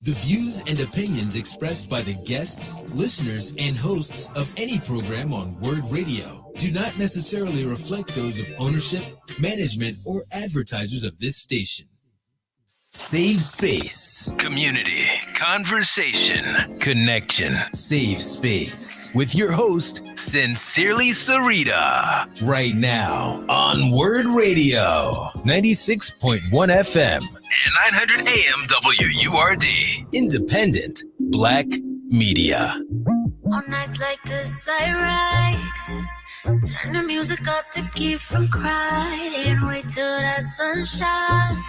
The views and opinions expressed by the guests, listeners, and hosts of any program on Word Radio do not necessarily reflect those of ownership, management, or advertisers of this station. Save space. Community. Conversation. Connection. Save space. With your host, Sincerely Syreeta. Right now on Word Radio. 96.1 FM. And 900 AM WURD. Independent Black Media. On nights like this I ride. Turn the music up to keep from crying. Wait till that sunshine.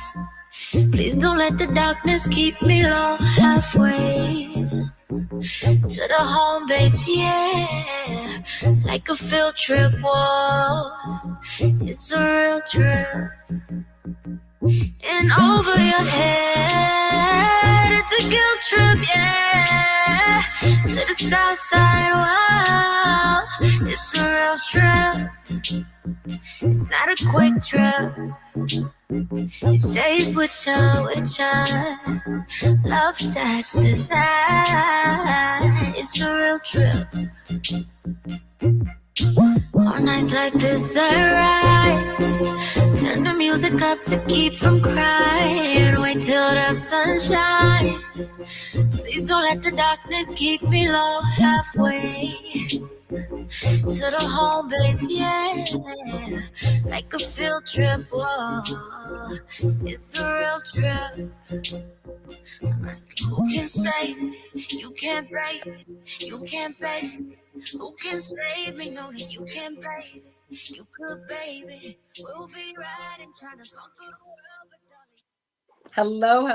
Please don't let the darkness keep me low halfway to the home base, yeah. Like a field trip, whoa. It's a real trip. And over your head, it's a guilt trip, yeah. To the south side, wow. It's a real trip. It's not a quick trip. It stays with ya. Love taxes, it's a real trip. On nights like this I ride. Turn the music up to keep from crying. Wait till the sunshine. Please don't let the darkness keep me low halfway to the home base, yeah. Like a field trip, whoa. It's a real trip. I'm asking, who can save me? You can't break me. You can't break me. Who can save me? Know that you can't break me. You could, baby. We'll be riding, trying to conquer the world, but Hello,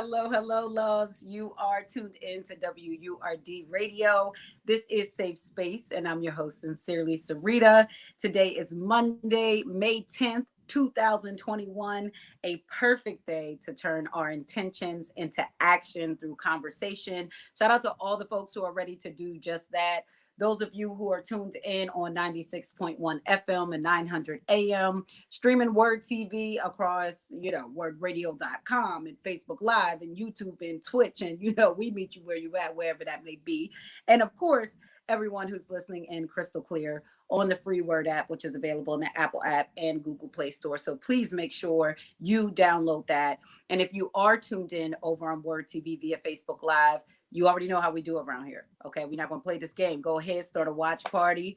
loves. You are tuned in to WURD Radio. This is Safe Space, and I'm your host, Sincerely Syreeta. Today is Monday, May 10th, 2021, a perfect day to turn our intentions into action through conversation. Shout out to all the folks who are ready to do just that. Those of you who are tuned in on 96.1 FM and 900 AM, streaming Word TV across, wordradio.com and Facebook Live and YouTube and Twitch. And, we meet you where you at, wherever that may be. And of course, everyone who's listening in crystal clear on the free Word app, which is available in the Apple app and Google Play Store. So please make sure you download that. And if you are tuned in over on Word TV via Facebook Live, you already know how we do around here. Okay, we're not going to play this game. Go ahead, start a watch party,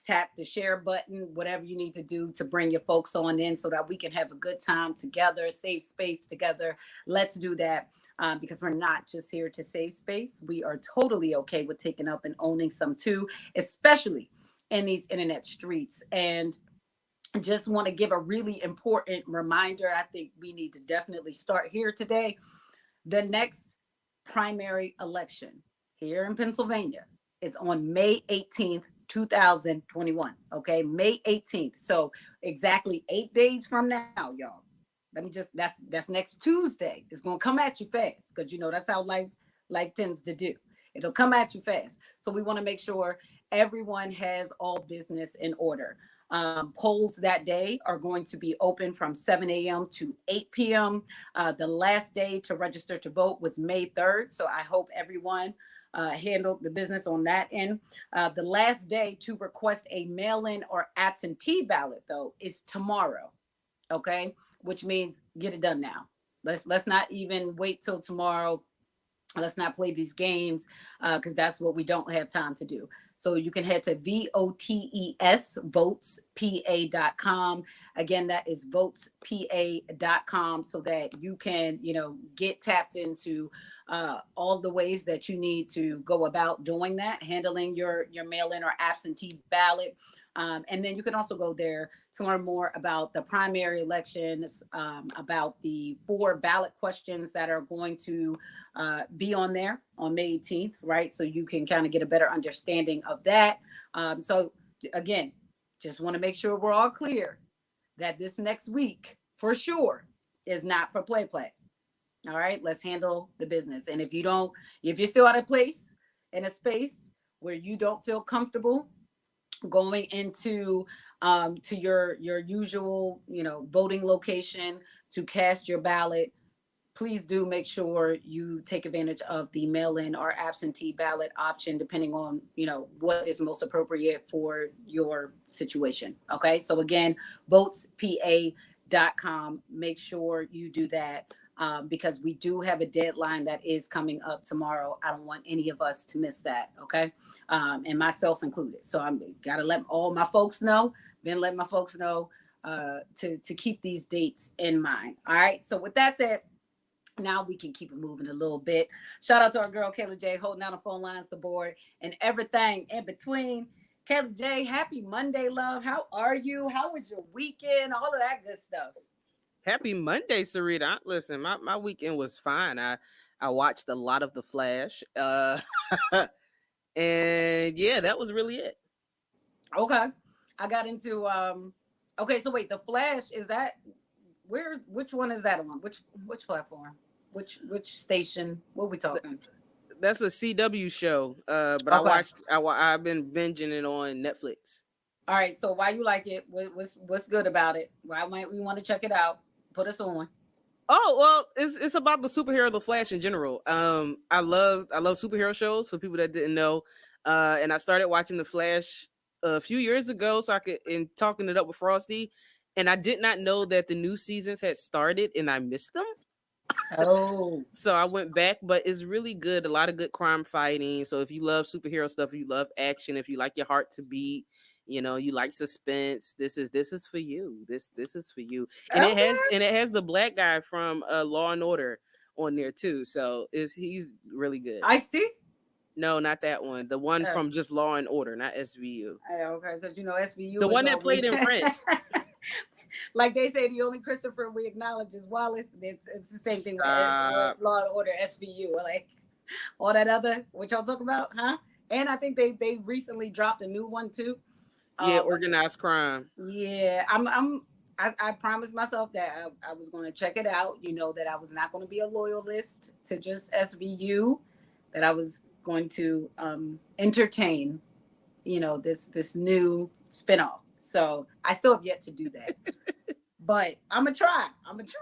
tap the share button, whatever you need to do to bring your folks on in so that we can have a good time together, save space together. Let's do that because we're not just here to save space. We are totally okay with taking up and owning some too, especially in these internet streets. And just want to give a really important reminder. I think we need to definitely start here today. The next primary election here in Pennsylvania, it's on May 18th, 2021. Okay, May 18th. So exactly 8 days from now, y'all. That's next Tuesday. It's gonna come at you fast because that's how life tends to do. It'll come at you fast. So we want to make sure everyone has all business in order. Polls that day are going to be open from 7 a.m. to 8 p.m. The last day to register to vote was May 3rd. So I hope everyone handled the business on that end. The last day to request a mail-in or absentee ballot, though, is tomorrow. Okay, which means get it done now. Let's not even wait till tomorrow. Let's not play these games because that's what we don't have time to do. So you can head to votespa.com. Again, that is votespa.com so that you can, get tapped into all the ways that you need to go about doing that, handling your mail-in or absentee ballot. And then you can also go there to learn more about the primary elections, about the 4 ballot questions that are going to be on there on May 18th, right? So you can kind of get a better understanding of that. So again, just want to make sure we're all clear that this next week, for sure, is not for play. All right, let's handle the business. And if you're still at a place in a space where you don't feel comfortable going into to your usual voting location to cast your ballot, please do make sure you take advantage of the mail-in or absentee ballot option, depending on what is most appropriate for your situation. Okay, so again, votespa.com. Make sure you do that, because we do have a deadline that is coming up tomorrow. I don't want any of us to miss that. Okay, and myself included. So I'm gotta let all my folks know. Been letting my folks know, to keep these dates in mind. All right. So with that said, now we can keep it moving a little bit. Shout out to our girl Kayla J holding down the phone lines, the board, and everything in between. Kayla J, happy Monday, love. How are you? How was your weekend? All of that good stuff. Happy Monday, Syreeta. Listen, my weekend was fine. I watched a lot of The Flash. And yeah, that was really it. Okay. I got into okay, so wait, the Flash, is that which one is that on? Which platform? Which station? What we talking? That's a CW show. But Okay. I've been binging it on Netflix. All right. So why you like it? What's good about it? Why might we want to check it out? Put us on. Oh well, it's about the superhero The Flash in general. I love superhero shows for people that didn't know. And I started watching The Flash a few years ago, so I could in talking it up with Frosty, and I did not know that the new seasons had started, and I missed them. Oh, So I went back, but it's really good. A lot of good crime fighting. So if you love superhero stuff, if you love action, if you like your heart to beat, you like suspense, this is for you. This is for you. And it has okay. and it has the black guy from Law and Order on there too. So is he's really good. Ice T. No, not that one. The one Oh, from just Law and Order, not SVU. okay, because The SVU is one that all played we. in French. Like they say, the only Christopher we acknowledge is Wallace. It's the same thing with Stop. Law and Order SVU. Like all that other what y'all talking about, huh? And I think they recently dropped a new one too. Yeah, But organized crime. yeah, I promised myself that I was going to check it out. That I was not going to be a loyalist to just SVU. That I was going to entertain, this new spinoff. So I still have yet to do that, but I'm gonna try. I'm gonna try.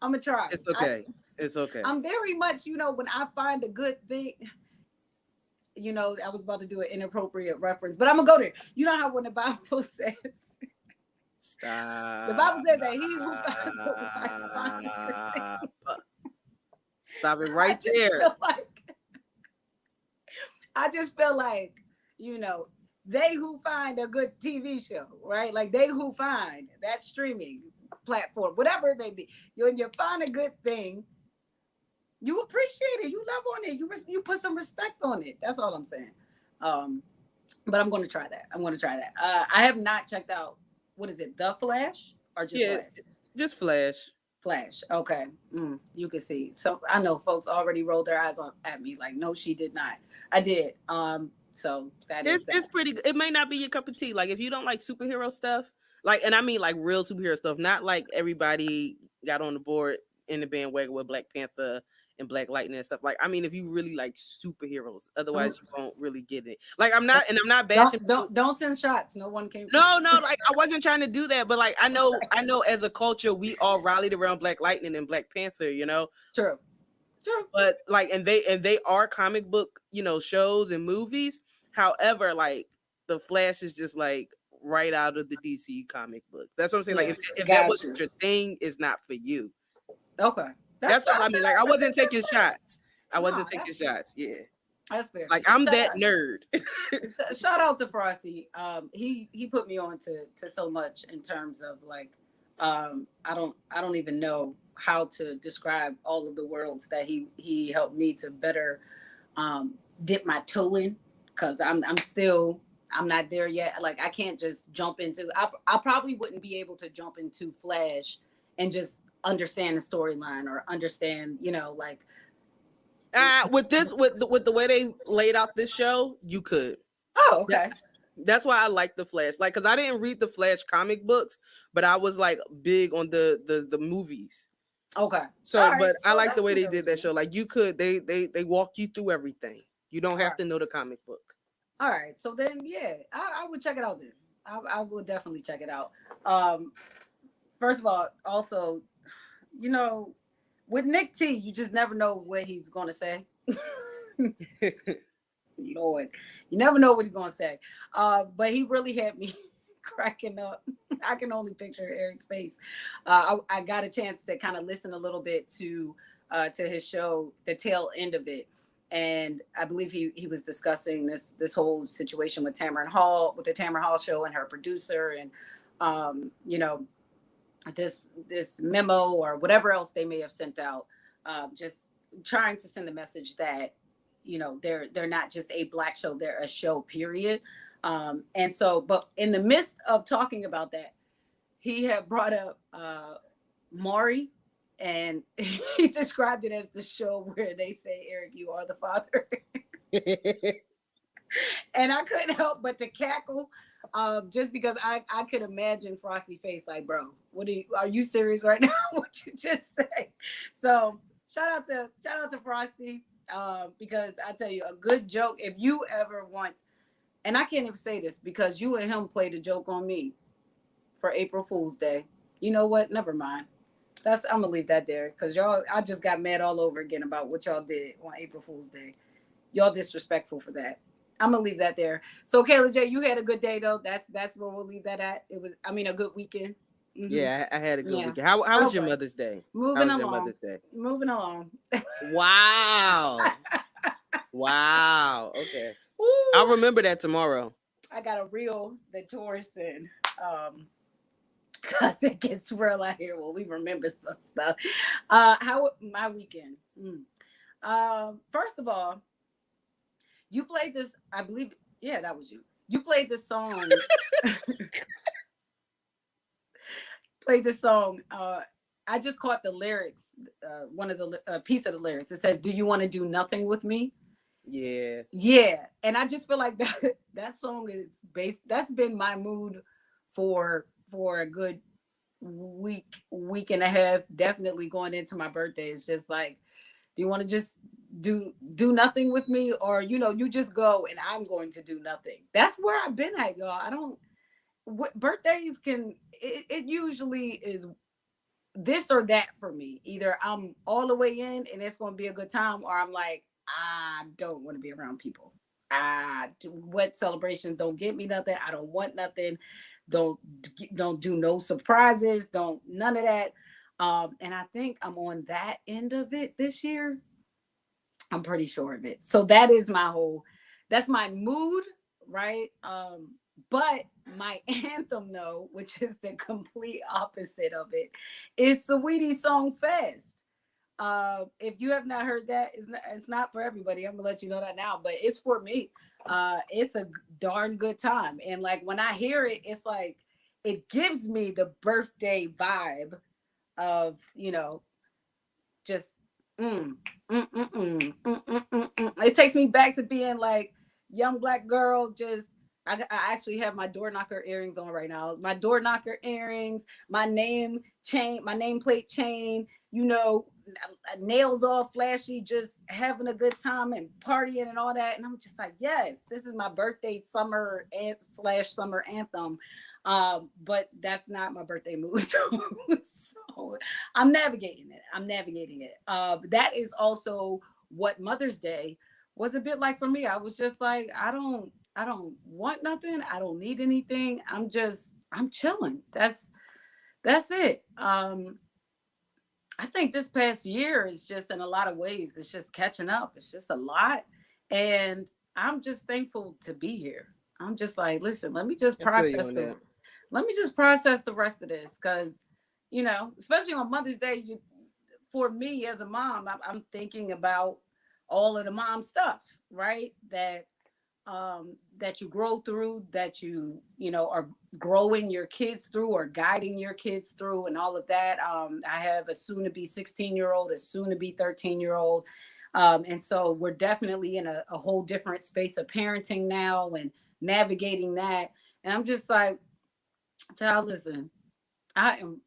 I'm gonna try. It's okay. It's okay. I'm very much, when I find a good thing. I was about to do an inappropriate reference, but I'm gonna go there. You know how when the Bible says, the Stop. Bible says that he who finds a wife finds a good thing. Stop it I right just there. feel like, I just feel like, you know, they who find a good TV show, right? Like they who find that streaming platform, whatever it may be, when you find a good thing, you appreciate it, you love on it, you put some respect on it. That's all I'm saying. Um, but I'm going to try that. I'm going to try that. I have not checked out, what is it, The Flash or just Yeah, Flash? just Flash. Flash. Okay. You can see. So I know folks already rolled their eyes at me like, no, she did not. I did. So that is It's that. pretty. It may not be your cup of tea. Like if you don't like superhero stuff, like, and I mean like real superhero stuff, not like everybody got on the board in the bandwagon with Black Panther and Black Lightning and stuff. Like I mean, if you really like superheroes, Don't otherwise you won't really get it. Like I'm not bashing. don't send shots. No one came. No, like I wasn't trying to do that, but like I know as a culture we all rallied around Black Lightning and Black Panther, True. True. but like and they are comic book, shows and movies. However, like the Flash is just like right out of the DC comic book. That's what I'm saying. Like Yeah. if that Got you. wasn't your thing, it's not for you. Okay. That's That's fair. all I mean. Like I wasn't taking shots. I No, wasn't taking that's shots. Yeah. that's fair. Like I'm Shout that out, nerd. shout out to Frosty. He put me on to so much in terms of like, I don't even know how to describe all of the worlds that he helped me to better dip my toe in, because I'm not there yet. Like I can't just jump into. I probably wouldn't be able to jump into Flash and just understand the storyline or understand, like. With the way they laid out this show, you could. Oh, That, okay. that's why I like the Flash. Like, cause I didn't read the Flash comic books, but I was like big on the movies. Okay. All So, right. but I So like the that's way they kudos did that then. show. Like, you could they walk you through everything. You don't All have right. to know the comic book. All right. So then, yeah, I would check it out then. I will definitely check it out. Um, First of all, also, you know, with Nick T, you just never know what he's going to say. Lord, you never know what he's going to say. But he really had me cracking up. I can only picture Eric's face. I got a chance to kind of listen a little bit to his show, the tail end of it. And I believe he was discussing this whole situation with Tamron Hall, with the Tamron Hall show and her producer, and you know, this memo or whatever else they may have sent out, just trying to send a message that, you know, they're not just a black show, they're a show, period. And so, but in the midst of talking about that, he had brought up Maury, and he described it as the show where they say, Eric, you are the father. And I couldn't help but to cackle, just because I could imagine Frosty face like, bro, are you serious right now? What you just say? So shout out to Frosty, because I tell you, a good joke, if you ever want, and I can't even say this because you and him played a joke on me for April Fool's Day. You know what? Never mind. I'm gonna leave that there because I just got mad all over again about what y'all did on April Fool's Day. Y'all disrespectful for that. I'm gonna leave that there. So Kayla J, you had a good day though. That's where we'll leave that at. It was, I mean, a good weekend. Mm-hmm. Yeah, I had a good weekend. How was your Mother's Day? Moving along. Your Mother's Day? Moving along. Wow. Wow. Okay. Woo. I'll remember that tomorrow. I got to reel the Taurus in. Because it gets real out here when we remember some stuff. How my weekend? First of all, you played this, I believe, yeah, that was you. You played this song. Played this song. I just caught the lyrics, one of the piece of the lyrics. It says, "Do you want to do nothing with me?" Yeah. Yeah. And I just feel like that song is based, that's been my mood for a good week and a half, definitely going into my birthday. It's just like, do you want to just do nothing with me, or you just go and I'm going to do nothing? That's where I've been at, y'all. I don't, birthdays can, it usually is this or that for me. Either I'm all the way in and it's going to be a good time, or I'm like, I don't want to be around people. What celebrations don't get me nothing. I don't want nothing. Don't do no surprises. Don't none of that. And I think I'm on that end of it this year. I'm pretty sure of it. So that's my mood, right? But my anthem, though, which is the complete opposite of it, is Saweetie Song Fest. If you have not heard that, it's not for everybody. I'm gonna let you know that now, but it's for me. It's a darn good time, and like when I hear it, it's like it gives me the birthday vibe of just it takes me back to being like young black girl. Just I actually have my door knocker earrings on right now. My door knocker earrings, my nameplate chain, nails all flashy, just having a good time and partying and all that. And I'm just like, yes, this is my birthday summer anthem. But that's not my birthday mood. So I'm navigating it. That is also what Mother's Day was a bit like for me. I was just like, I don't want nothing. I don't need anything. I'm chilling. That's it. I think this past year is just, in a lot of ways, it's just catching up. It's just a lot. And I'm just thankful to be here. I'm just like, listen, let me just process the rest of this. Cause, especially on Mother's Day, for me as a mom, I'm thinking about all of the mom stuff, right? That you grow through, that you are growing your kids through or guiding your kids through, and all of that. I have a soon to be 16-year-old, a soon to be 13-year-old. And so we're definitely in a whole different space of parenting now and navigating that. And I'm just like, child, listen, I'm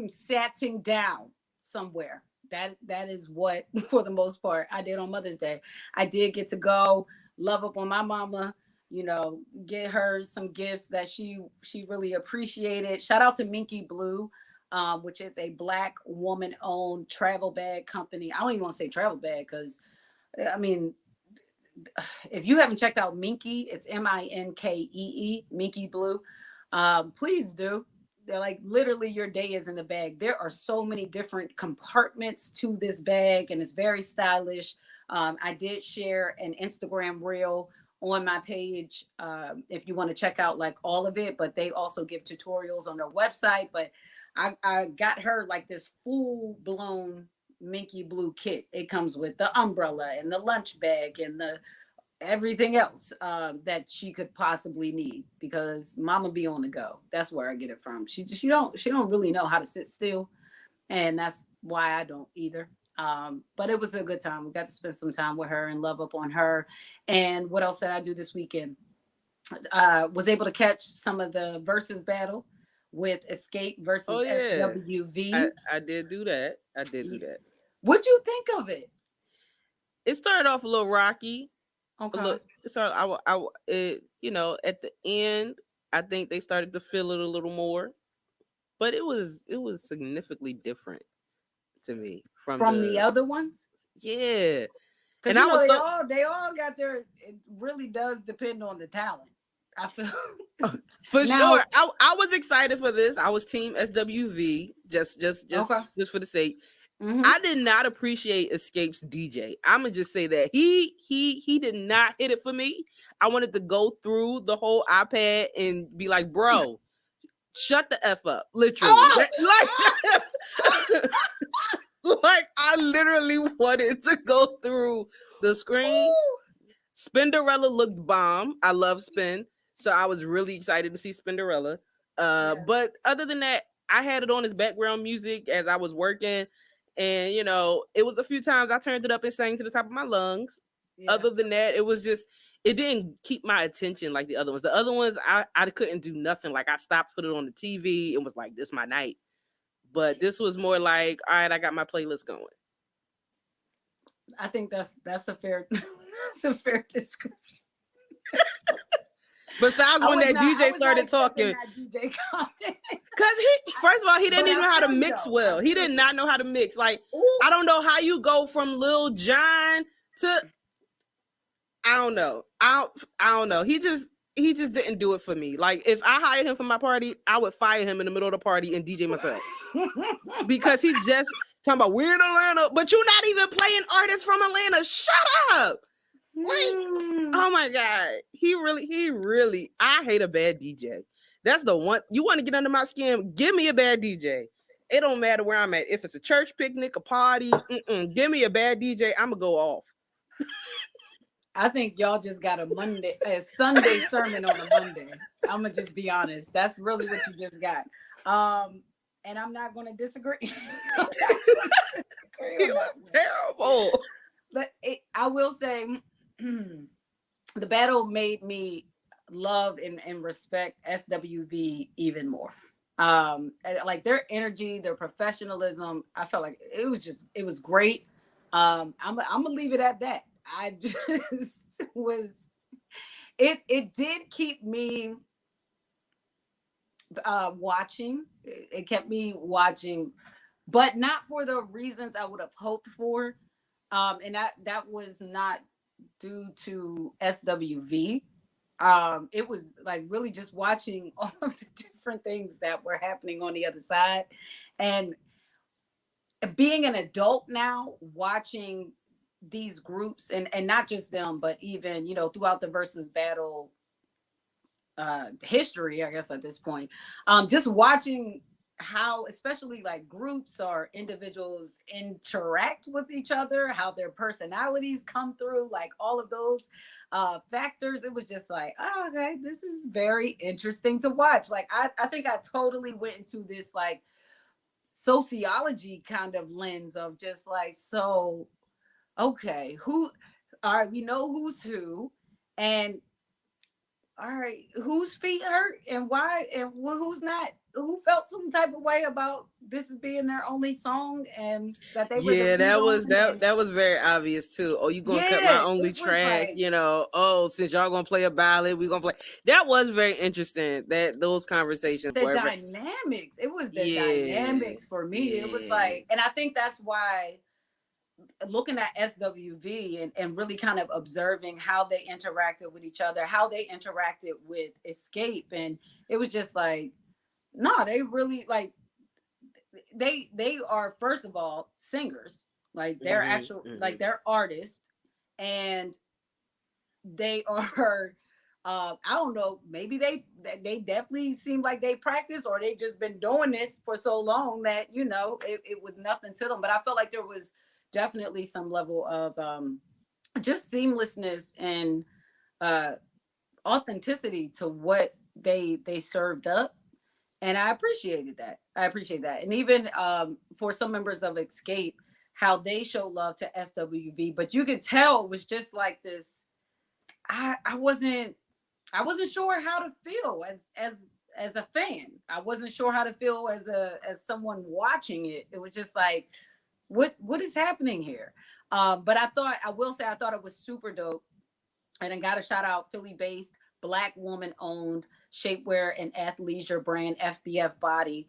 sitting down somewhere. That is what, for the most part, I did on Mother's Day. I did get to go love up on my mama, get her some gifts that she really appreciated. Shout out to Minky Blue. which is a Black woman-owned travel bag company. I don't even want to say travel bag because, I mean, if you haven't checked out Minky, it's Minkee, Minky Blue. Please do. They're like literally your day is in the bag. There are so many different compartments to this bag, and it's very stylish. I did share an Instagram reel on my page if you want to check out like all of it, but they also give tutorials on their website. But I got her like this full blown Minky Blue kit. It comes with the umbrella and the lunch bag and the everything else that she could possibly need because mama be on the go. That's where I get it from. She don't really know how to sit still, and that's why I don't either. But it was a good time. We got to spend some time with her and love up on her. And what else did I do this weekend? Was able to catch some of the versus battle with Escape versus SWV. I did do that. I did do that. What'd you think of it? It started off a little rocky. Okay. Look, so at the end, I think they started to feel it a little more, but it was significantly different to me from the other ones. Yeah, and I was they all got their. It really does depend on the talent. I feel for sure. I was excited for this. I was team SWV just for the sake. Mm-hmm. I did not appreciate Escape's DJ. I'm gonna just say that he did not hit it for me. I wanted to go through the whole iPad and be like, bro, shut the F up, literally. Like I literally wanted to go through the screen. Ooh. Spinderella looked bomb. I love Spin, so I was really excited to see Spinderella. But other than that, I had it on as background music as I was working. And, it was a few times I turned it up and sang to the top of my lungs. Yeah. Other than that, it didn't keep my attention like the other ones. The other ones, I couldn't do nothing. Like I stopped, put it on the TV and was like, this is my night. But this was more like, all right, I got my playlist going. I think that's a fair, that's a fair description. Besides when that DJ started talking. Because first of all, he didn't even know how to mix well. He did not know how to mix. Like, ooh. I don't know how you go from Lil Jon to, I don't know. I don't know. He just didn't do it for me. Like, if I hired him for my party, I would fire him in the middle of the party and DJ myself. Because he just talking about, we're in Atlanta, but you're not even playing artists from Atlanta. Shut up. Like, oh my God. He really, I hate a bad DJ. That's the one. You want to get under my skin? Give me a bad DJ. It don't matter where I'm at. If it's a church picnic, a party, give me a bad DJ. I'm going to go off. I think y'all just got a Sunday sermon on a Monday. I'm going to just be honest. That's really what you just got. And I'm not going to disagree. It was terrible. But I will say, the battle made me love and respect SWV even more. Like their energy, their professionalism, I felt like it was great. I'm gonna leave it at that. I just was, it did keep me watching. It kept me watching, but not for the reasons I would have hoped for. And that was not due to SWV. It was like really just watching all of the different things that were happening on the other side, and being an adult now, watching these groups and not just them, but even throughout the versus battle history, I guess at this point, just watching how especially like groups or individuals interact with each other, how their personalities come through, like all of those factors. It was just like, oh, okay, this is very interesting to watch. Like I think I totally went into this like sociology kind of lens of just like, so okay, all right, we know who's who, and all right, whose feet hurt and why, and who's not who felt some type of way about this being their only song and that they were the Yeah, lead that on. was that And that was very obvious too. Oh, you gonna cut my yeah, only it was track, like oh, since y'all gonna play a ballad, we gonna play. That was very interesting. That those conversations the were dynamics. It was the yeah. dynamics for me. It was Yeah. like, and I think that's why looking at SWV and really kind of observing how they interacted with each other, how they interacted with Escape, and it was just like, no, they really like they are first of all singers, like they're Hmm. actual Hmm. like they're artists, and they are I don't know, maybe they definitely seem like they practice or they just been doing this for so long that it was nothing to them. But I felt like there was definitely some level of just seamlessness and uh authenticity to what they served up, and I appreciated that. I appreciate that. And even for some members of Escape, how they show love to SWV, but you could tell it was just like this. I wasn't sure how to feel as a fan. I wasn't sure how to feel as someone watching it. It was just like, what is happening here? But I will say I thought it was super dope, and I got to shout out Philly based, Black woman owned shapewear and athleisure brand FBF Body.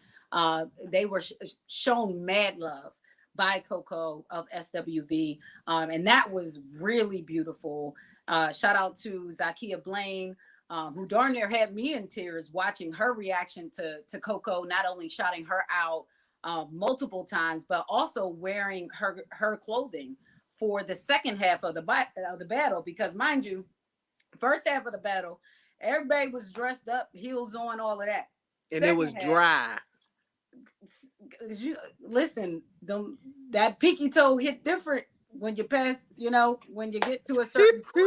They were shown mad love by Coco of SWV, and that was really beautiful. Shout out to Zakia Blaine, who darn near had me in tears watching her reaction to Coco, not only shouting her out multiple times, but also wearing her clothing for the second half of the battle. Because mind you, first half of the battle, everybody was dressed up, heels on, all of that. And it Second was half, dry. listen, that pinky toe hit different when you pass. When you get to a certain point,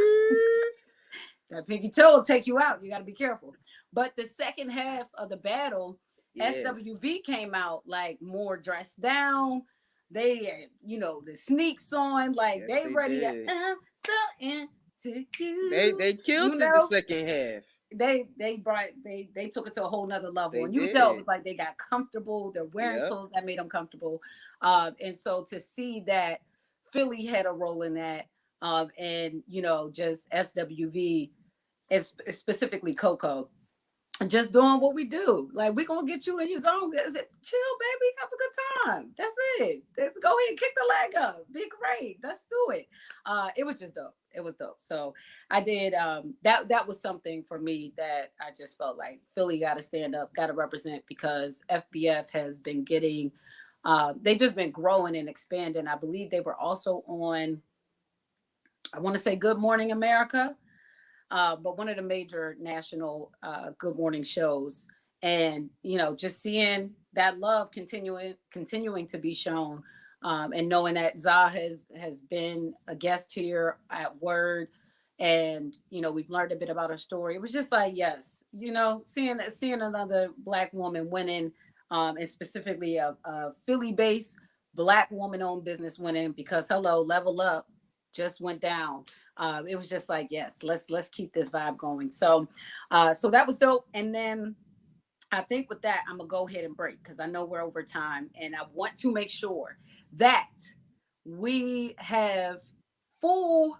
that pinky toe will take you out. You got to be careful. But the second half of the battle, Yeah. SWV came out like more dressed down. They had, the sneaks on, like Yes, they they ready to did. so into They you. killed You it the know, second half. they took it to a whole nother level, They and you could tell it did. was like they got comfortable. They're wearing Yep. clothes that made them comfortable, and so to see that Philly had a role in that, and just SWV, specifically Coco, just doing what we do. Like, we gonna get you in your zone. Chill, baby, have a good time. That's it. Let's go ahead, kick the leg up. Be great. Let's do it. It was just dope. It was dope. So I did that was something for me that I just felt like Philly gotta stand up, gotta represent, because FBF has been getting they just been growing and expanding. I believe they were also on, I want to say, Good Morning America, but one of the major national Good Morning shows, and just seeing that love continuing to be shown, and knowing that Za has been a guest here at Word, and we've learned a bit about her story. It was just like, yes, seeing another Black woman winning, and specifically a Philly based Black woman owned business winning, because hello, Level Up just went down. It was just like, yes, let's keep this vibe going. So that was dope. And then I think with that, I'm gonna go ahead and break, because I know we're over time, and I want to make sure that we have full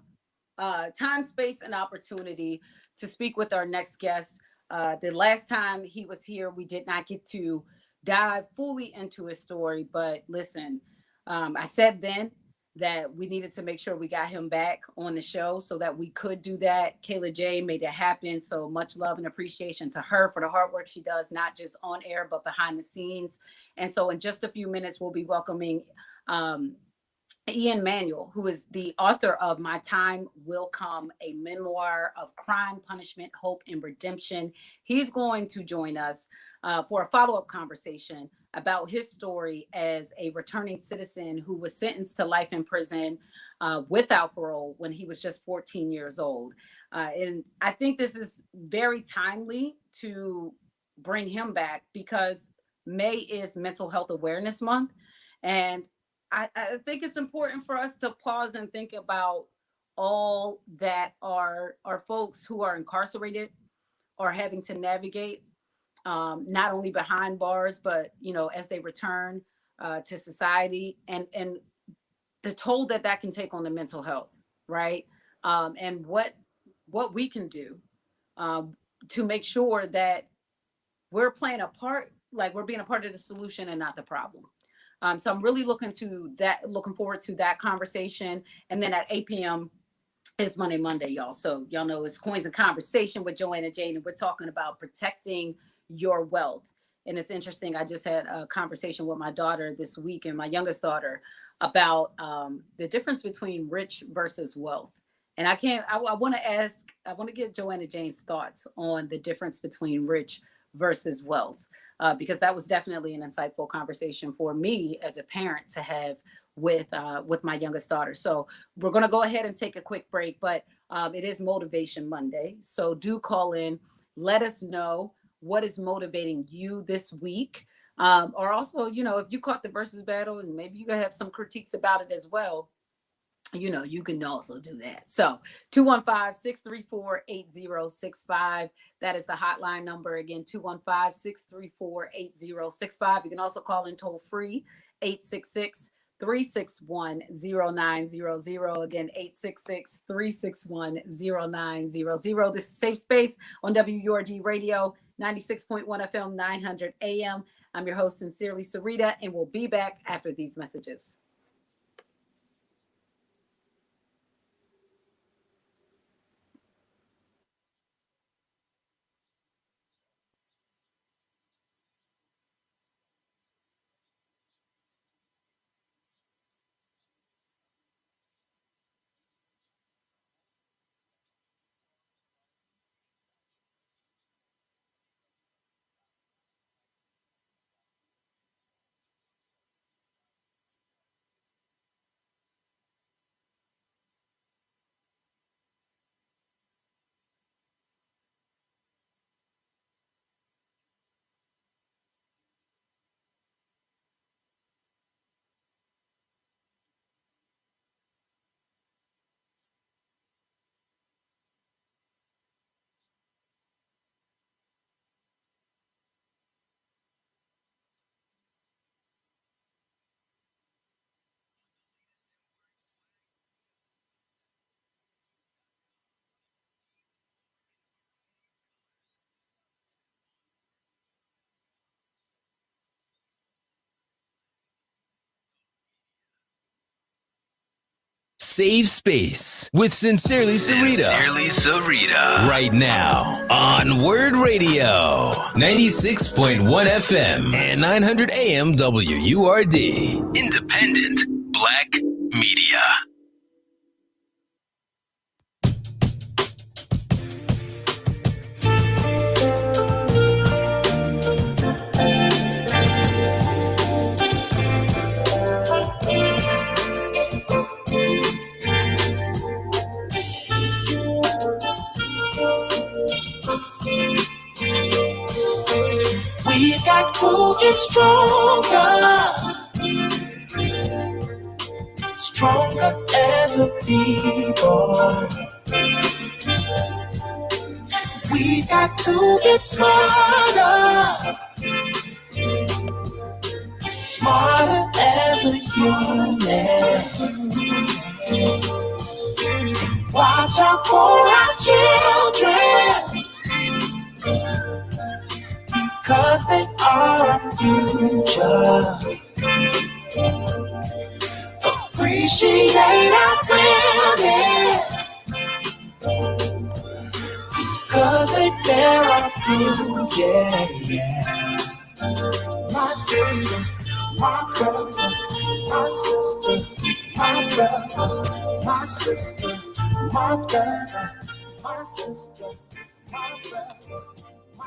time, space, and opportunity to speak with our next guest. The last time he was here, we did not get to dive fully into his story, but listen, I said then that we needed to make sure we got him back on the show so that we could do that. Kayla J made it happen. So much love and appreciation to her for the hard work she does, not just on air, but behind the scenes. And so in just a few minutes, we'll be welcoming um, Ian Manuel, who is the author of My Time Will Come, a memoir of crime, punishment, hope, and redemption. He's going to join us for a follow up conversation about his story as a returning citizen who was sentenced to life in prison without parole when he was just 14 years old. And I think this is very timely to bring him back, because May is Mental Health Awareness Month. And I think it's important for us to pause and think about all that are folks who are incarcerated or having to navigate. not only behind bars, but, as they return to society, and the toll that can take on the mental health, right? And what we can do um, to make sure that we're playing a part, like we're being a part of the solution and not the problem. So I'm really looking forward to that conversation. And then at 8 p.m. is Monday, y'all. So y'all know it's Coins and Conversation with Joanna Jane, and we're talking about protecting your wealth. And it's interesting. I just had a conversation with my daughter this week, and my youngest daughter, about the difference between rich versus wealth. And I want to get Joanna Jane's thoughts on the difference between rich versus wealth, because that was definitely an insightful conversation for me as a parent to have with my youngest daughter. So we're going to go ahead and take a quick break, but it is Motivation Monday. So do call in. Let us know what is motivating you this week. Or also, if you caught the versus battle and maybe you have some critiques about it as well, you can also do that. So 215-634-8065. That is the hotline number. Again, 215-634-8065. You can also call in toll free, 866-361-0900. Again, 866-361-0900. This is Safe Space on WURD Radio, 96.1 FM, 900 AM. I'm your host, Sincerely Syreeta, and we'll be back after these messages. Save Space with Sincerely Syreeta. Sincerely Syreeta. Right now on Word Radio, 96.1 FM and 900 AM WURD. Independent Black Media. We've got to get stronger as a people. We've got to get smarter as a unit. Watch out for our children, because they are our future. Appreciate our women, because they bear our future. My sister, my brother, my sister, my brother, my sister, my brother, my sister, my brother.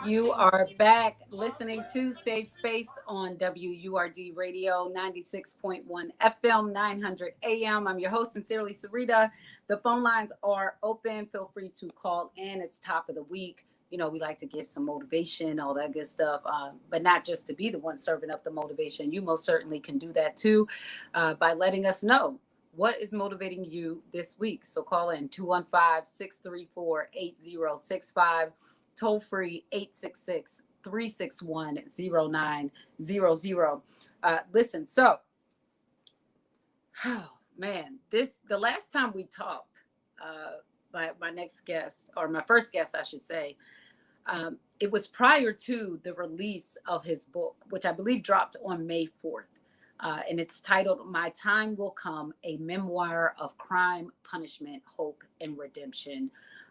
You are back listening to Safe Space on WURD Radio, 96.1 FM, 900 AM. I'm your host, Sincerely Syreeta. The phone lines are open. Feel free to call in. It's top of the week. We like to give some motivation, all that good stuff, but not just to be the one serving up the motivation. You most certainly can do that too, by letting us know what is motivating you this week. So call in 215-634-8065. Toll free, 361-0900. Listen, so, oh man, the last time we talked, my next guest, or my first guest, I should say, it was prior to the release of his book, which I believe dropped on May 4th. And it's titled My Time Will Come, a memoir of crime, punishment, hope, and redemption.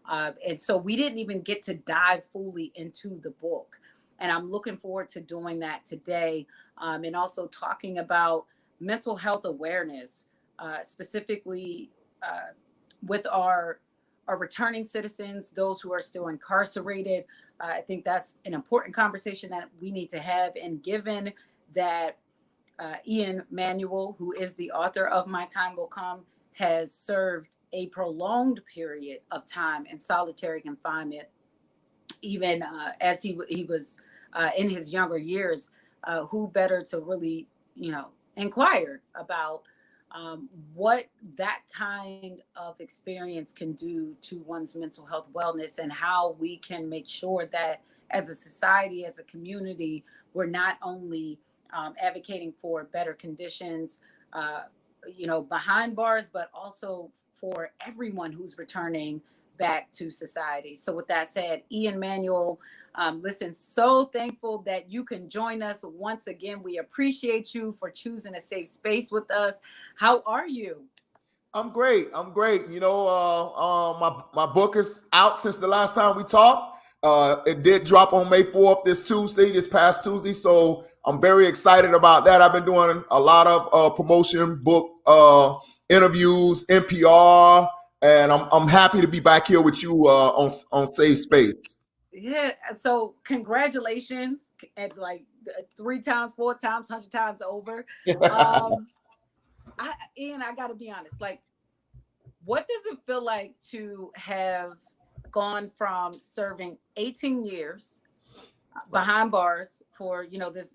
And so we didn't even get to dive fully into the book. And I'm looking forward to doing that today, and also talking about mental health awareness, specifically with our returning citizens, those who are still incarcerated. I think that's an important conversation that we need to have. And given that Ian Manuel, who is the author of My Time Will Come, has served a prolonged period of time in solitary confinement, even as he was in his younger years, who better to really, inquire about what that kind of experience can do to one's mental health wellness, and how we can make sure that as a society, as a community, we're not only advocating for better conditions, behind bars, but also for everyone who's returning back to society. So with that said, Ian Manuel, listen, so thankful that you can join us once again. We appreciate you for choosing a safe space with us. How are you? I'm great. My book is out since the last time we talked. It did drop on May 4th, this past Tuesday. So I'm very excited about that. I've been doing a lot of promotion, book interviews, NPR, and I'm happy to be back here with you on Safe Space. Yeah. So congratulations at like 3 times, 4 times, 100 times over. Ian, I got to be honest. Like, what does it feel like to have gone from serving 18 years behind bars for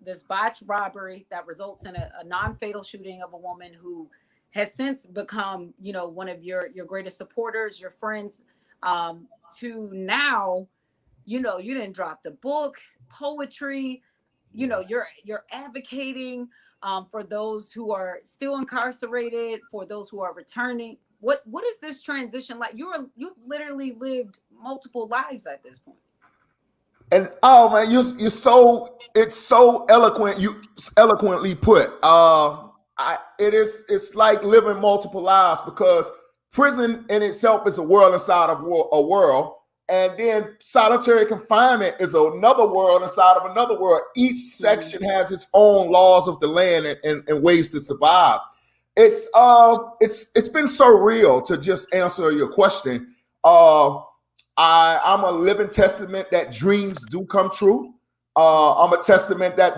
this botched robbery that results in a non-fatal shooting of a woman who has since become one of your greatest supporters, your friends, to now you didn't drop the book, poetry, you're advocating for those who are still incarcerated, for those who are returning. What is this transition like? You've literally lived multiple lives at this point. And oh man, it's so eloquent. You eloquently put. It's like living multiple lives, because prison in itself is a world inside of a world, and then solitary confinement is another world inside of another world. Each section has its own laws of the land and ways to survive. It's been surreal, to just answer your question. I'm a living testament that dreams do come true. I'm a testament that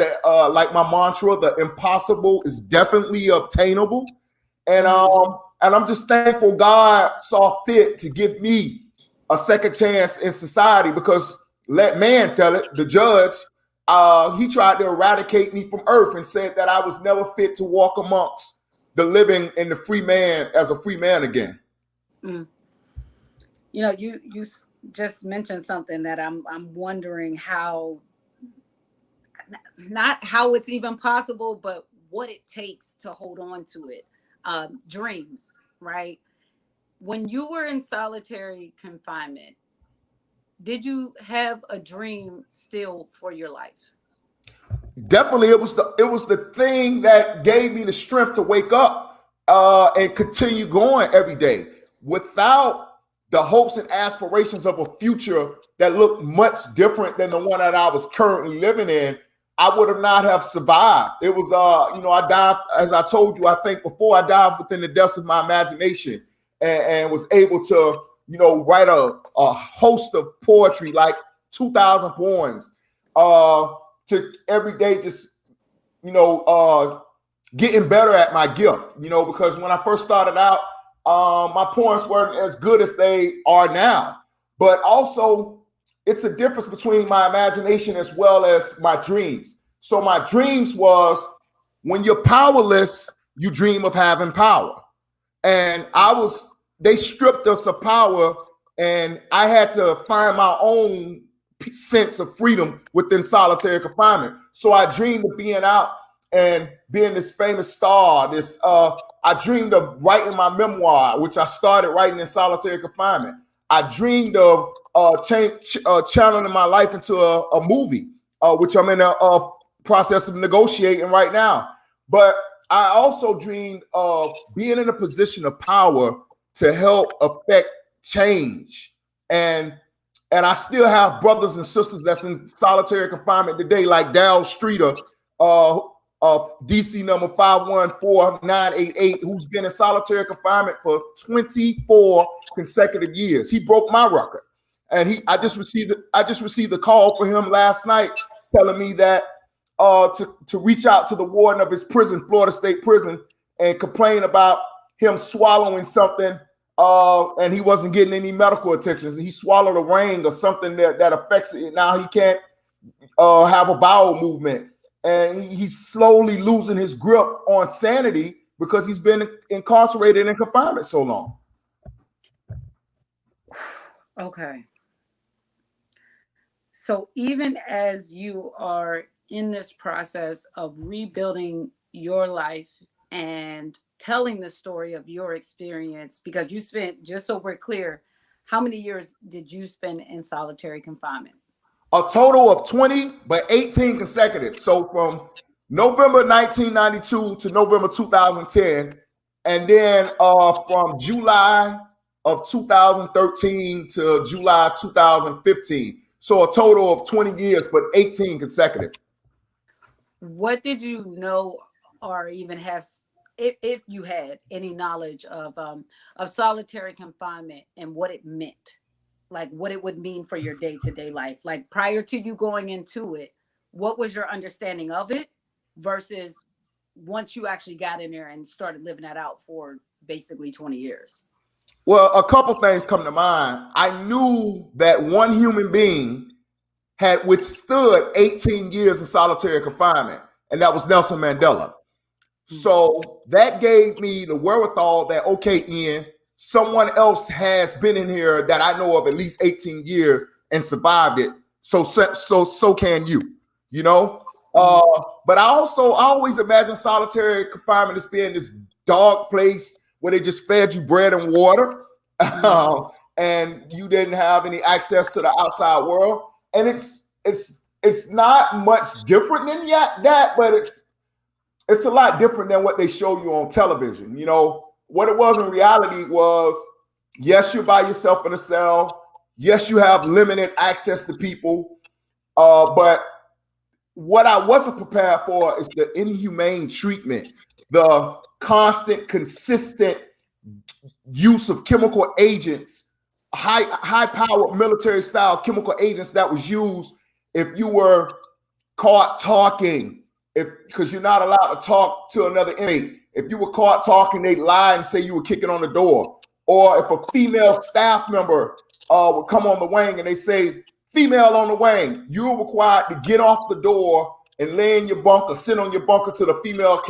like my mantra, the impossible is definitely obtainable. And I'm just thankful God saw fit to give me a second chance in society, because let man tell it, the judge, he tried to eradicate me from earth and said that I was never fit to walk amongst the living and the free man as a free man again. You just mentioned something that I'm wondering how, not how it's even possible, but what it takes to hold on to it. Dreams, right? When you were in solitary confinement, did you have a dream still for your life? Definitely, it was the thing that gave me the strength to wake up and continue going every day. Without the hopes and aspirations of a future that looked much different than the one that I was currently living in, I would have not have survived. It was, I died, as I told you, I think before, I died within the depths of my imagination, and was able to, write a host of poetry, like 2,000 poems, to every day just, getting better at my gift, because when I first started out, my poems weren't as good as they are now. But also, it's a difference between my imagination as well as my dreams. So my dreams was, when you're powerless, you dream of having power. And they stripped us of power, and I had to find my own sense of freedom within solitary confinement. So I dreamed of being out and being this famous star. I dreamed of writing my memoir, which I started writing in solitary confinement. I dreamed of channeling my life into a movie, which I'm in a process of negotiating right now. But I also dreamed of being in a position of power to help affect change. And I still have brothers and sisters that's in solitary confinement today, like Daryl Streeter, DC number 514988, who's been in solitary confinement for 24 consecutive years. He broke my record. And I just received a call for him last night telling me that to reach out to the warden of his prison, Florida State Prison, and complain about him swallowing something and he wasn't getting any medical attention. He swallowed a ring or something that affects it. Now he can't have a bowel movement. And he's slowly losing his grip on sanity because he's been incarcerated in confinement so long. Okay. So even as you are in this process of rebuilding your life and telling the story of your experience, because you spent, just so we're clear, how many years did you spend in solitary confinement? A total of 20, but 18 consecutive. So from November 1992 to November 2010, and then from July of 2013 to July 2015. So a total of 20 years, but 18 consecutive. What did you know, or even have, if you had any knowledge of solitary confinement and what it meant, like what it would mean for your day-to-day life? Like prior to you going into it, what was your understanding of it versus once you actually got in there and started living that out for basically 20 years? Well, a couple things come to mind. I knew that one human being had withstood 18 years of solitary confinement, and that was Nelson Mandela. So that gave me the wherewithal that, okay, Ian, someone else has been in here that I know of at least 18 years and survived it. So can you, you know? But I always imagine solitary confinement as being this dark place where they just fed you bread and water, and you didn't have any access to the outside world. And it's not much different than that, but it's a lot different than what they show you on television. You know, what it was in reality was, yes, you're by yourself in a cell. Yes, you have limited access to people. But what I wasn't prepared for is the inhumane treatment, the constant, consistent use of chemical agents, high-powered military-style chemical agents that was used if you were caught talking, because you're not allowed to talk to another inmate. If you were caught talking, they'd lie and say you were kicking on the door. Or if a female staff member would come on the wing and they say, female on the wing, you're required to get off the door and lay in your bunk or sit on your bunker till the female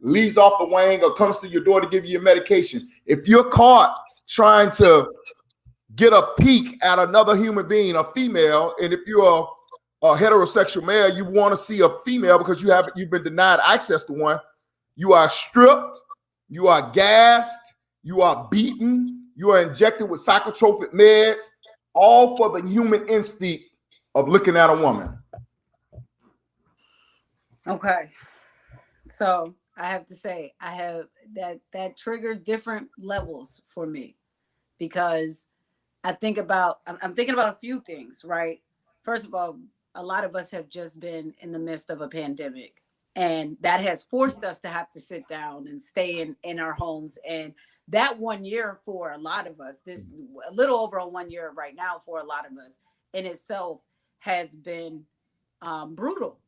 leaves off the wing or comes to your door to give you your medication. If you're caught trying to get a peek at another human being, a female, and if you're a heterosexual male, you want to see a female because you've been denied access to one, you are stripped, you are gassed, you are beaten, you are injected with psychotropic meds, all for the human instinct of looking at a woman. Okay. So I have to say, that triggers different levels for me, because I'm thinking about a few things, right? First of all, a lot of us have just been in the midst of a pandemic, and that has forced us to have to sit down and stay in our homes. And that 1 year for a lot of us, this a little over 1 year right now for a lot of us in itself has been brutal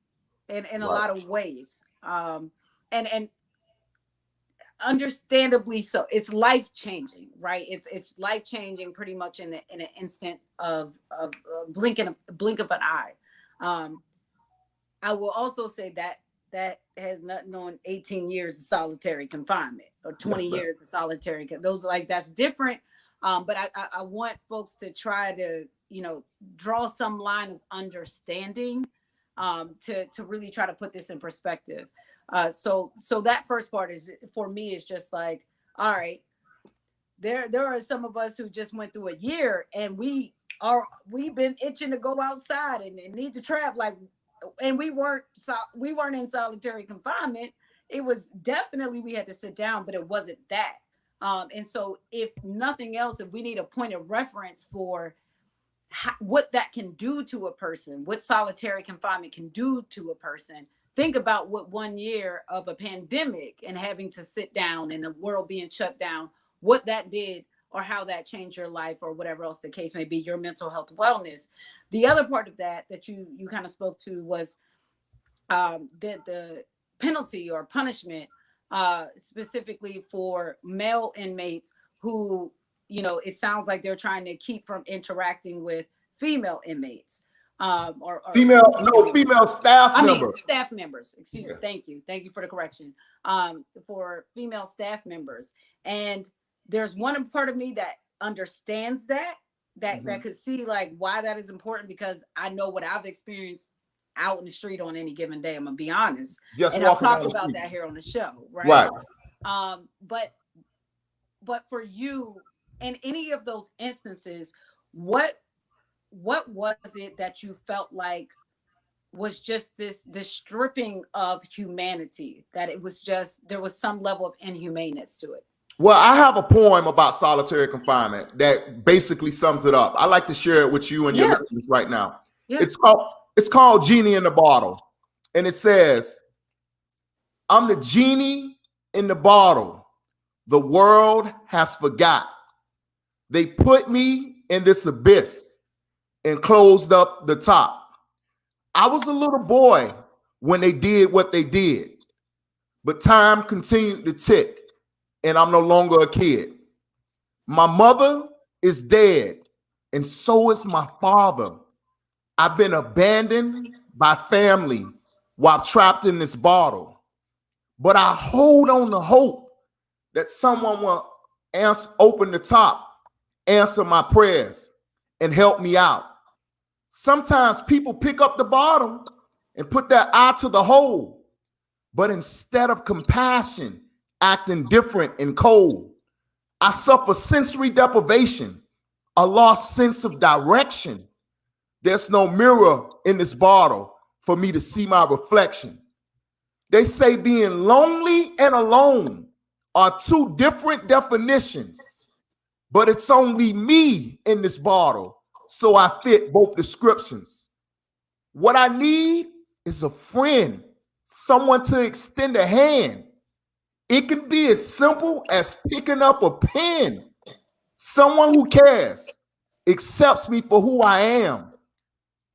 in a lot of ways. And understandably so. It's life changing, right? It's life changing pretty much in an instant of blink of an eye. I will also say that has nothing on 18 years of solitary confinement or 20 years of solitary. Those, like, that's different. But I want folks to try to draw some line of understanding, to really try to put this in perspective. So that first part is, for me, is just like, all right, there are some of us who just went through a year, and we've been itching to go outside and need to trap, like, and we weren't in solitary confinement. It was definitely, we had to sit down, but it wasn't that. And so, if nothing else, if we need a point of reference for what that can do to a person, what solitary confinement can do to a person, think about what 1 year of a pandemic and having to sit down and the world being shut down, what that did, or how that changed your life, or whatever else the case may be, your mental health wellness. The other part of that you kind of spoke to was, the penalty or punishment, specifically for male inmates who, it sounds like they're trying to keep from interacting with female inmates, or female staff members. Staff members. Excuse me. Thank you for the correction. For female staff members, and there's one part of me that understands that could see like why that is important, because I know what I've experienced out in the street on any given day. I'm gonna be honest, and I've talked about that here on the show, right? But for you, in any of those instances, what was it that you felt like was just this stripping of humanity, that it was just, there was some level of inhumaneness to it? Well, I have a poem about solitary confinement that basically sums it up. I like to share it with you and your listeners right now. It's called Genie in the Bottle. And it says, I'm the genie in the bottle the world has forgot. They put me in this abyss and closed up the top. I was a little boy when they did what they did, but time continued to tick, and I'm no longer a kid. My mother is dead, and so is my father. I've been abandoned by family while trapped in this bottle, but I hold on to hope that someone will open the top, answer my prayers, and help me out. Sometimes people pick up the bottle and put their eye to the hole, but instead of compassion, acting different and cold. I suffer sensory deprivation, a lost sense of direction. There's no mirror in this bottle for me to see my reflection. They say being lonely and alone are two different definitions, but it's only me in this bottle, so I fit both descriptions. What I need is a friend, someone to extend a hand. It can be as simple as picking up a pen. Someone who cares, accepts me for who I am,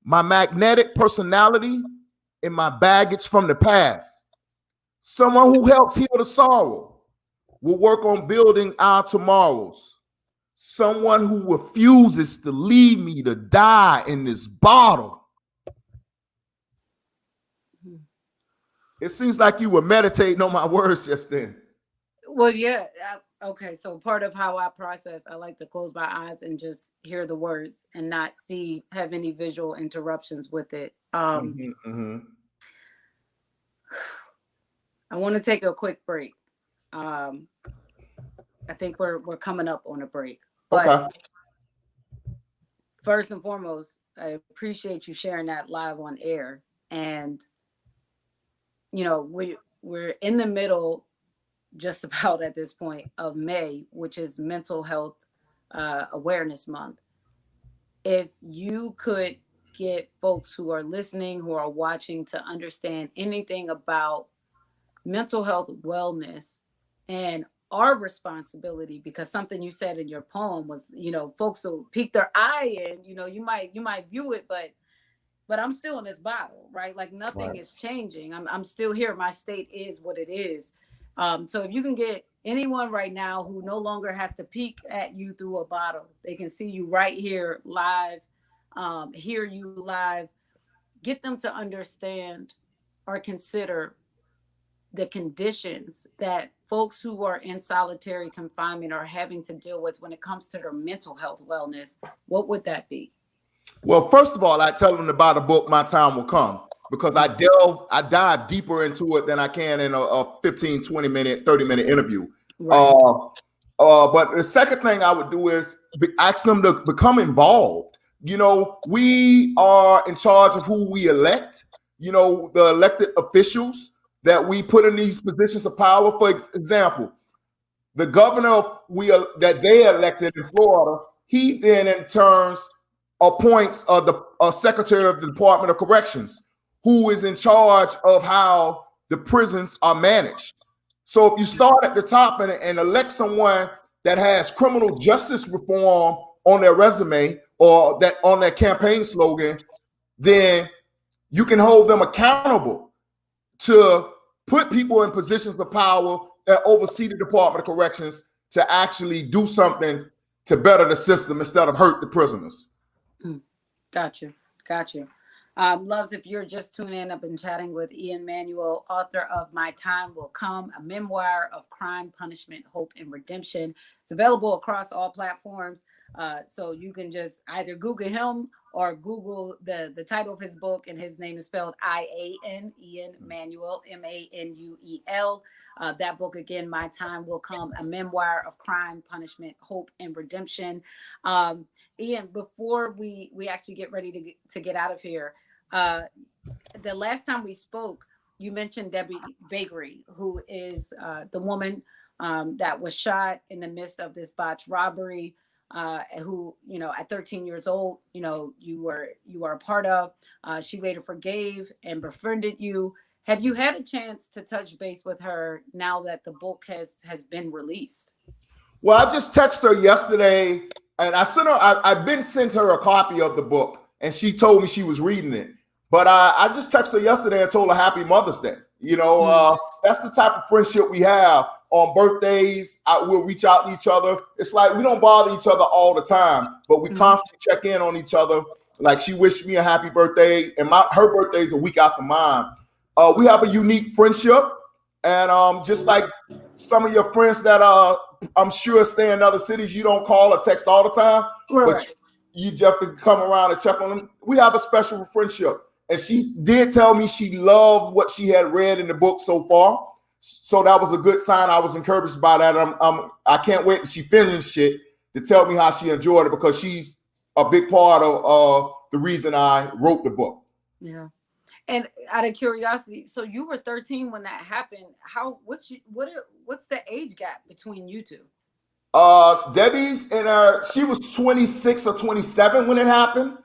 my magnetic personality, and my baggage from the past. Someone who helps heal the sorrow, will work on building our tomorrows. Someone who refuses to leave me to die in this bottle. It seems like you were meditating on my words just then. Well, yeah. Okay. So part of how I process, I like to close my eyes and just hear the words and not have any visual interruptions with it. I want to take a quick break. I think we're coming up on a break. But first and foremost, I appreciate you sharing that live on air. And we're in the middle, just about at this point, of May, which is Mental Health Awareness Month. If you could get folks who are listening, who are watching, to understand anything about mental health wellness and our responsibility, because something you said in your poem was, folks will peek their eye in, you might view it, but I'm still in this bottle, right? Like nothing is changing. I'm still here. My state is what it is. So if you can get anyone right now who no longer has to peek at you through a bottle, they can see you right here live, hear you live, get them to understand or consider the conditions that folks who are in solitary confinement are having to deal with when it comes to their mental health wellness. What would that be? Well, first of all, I tell them to buy the book, My Time Will Come, because I dive deeper into it than I can in a 15, 20 minute, 30-minute interview. Right. But the second thing I would do is ask them to become involved. You know, we are in charge of who we elect, you know, the elected officials that we put in these positions of power. For example, the governor that they elected in Florida, he then in turns appoints the secretary of the Department of Corrections, who is in charge of how the prisons are managed. So if you start at the top and elect someone that has criminal justice reform on their resume or that on their campaign slogan, then you can hold them accountable to put people in positions of power that oversee the Department of Corrections to actually do something to better the system instead of hurt the prisoners. Got you. Loves, if you're just tuning in, I've been chatting with Ian Manuel, author of My Time Will Come, a memoir of crime, punishment, hope, and redemption. It's available across all platforms. So you can just either Google him or Google the title of his book, and his name is spelled I-A-N, Ian Manuel, M-A-N-U-E-L. That book again, My Time Will Come, a memoir of crime, punishment, hope, and redemption. Ian, before we actually get ready to get out of here, the last time we spoke, you mentioned Debbie Bakery, who is the woman that was shot in the midst of this botched robbery, who, you know, at 13 years old, you know, you were a part of. She later forgave and befriended you. Have you had a chance to touch base with her now that the book has been released? Well, I just texted her yesterday, and I sent her. I've been sent her a copy of the book, and she told me she was reading it. But I just texted her yesterday and told her Happy Mother's Day. You know, that's the type of friendship we have. On birthdays, we'll reach out to each other. It's like we don't bother each other all the time, but we constantly check in on each other. Like she wished me a happy birthday, and her birthday is a week after mine. We have a unique friendship, and just like some of your friends that I'm sure stay in other cities, you don't call or text all the time, Right. but you just come around and check on them. We have a special friendship, and she did tell me she loved what she had read in the book so far. So that was a good sign. I was encouraged by that. I can't wait till she finished it to tell me how she enjoyed it, because she's a big part of the reason I wrote the book. Yeah. And out of curiosity, so you were 13 when that happened. What's the age gap between you two? Debbie's she was 26 or 27 when it happened.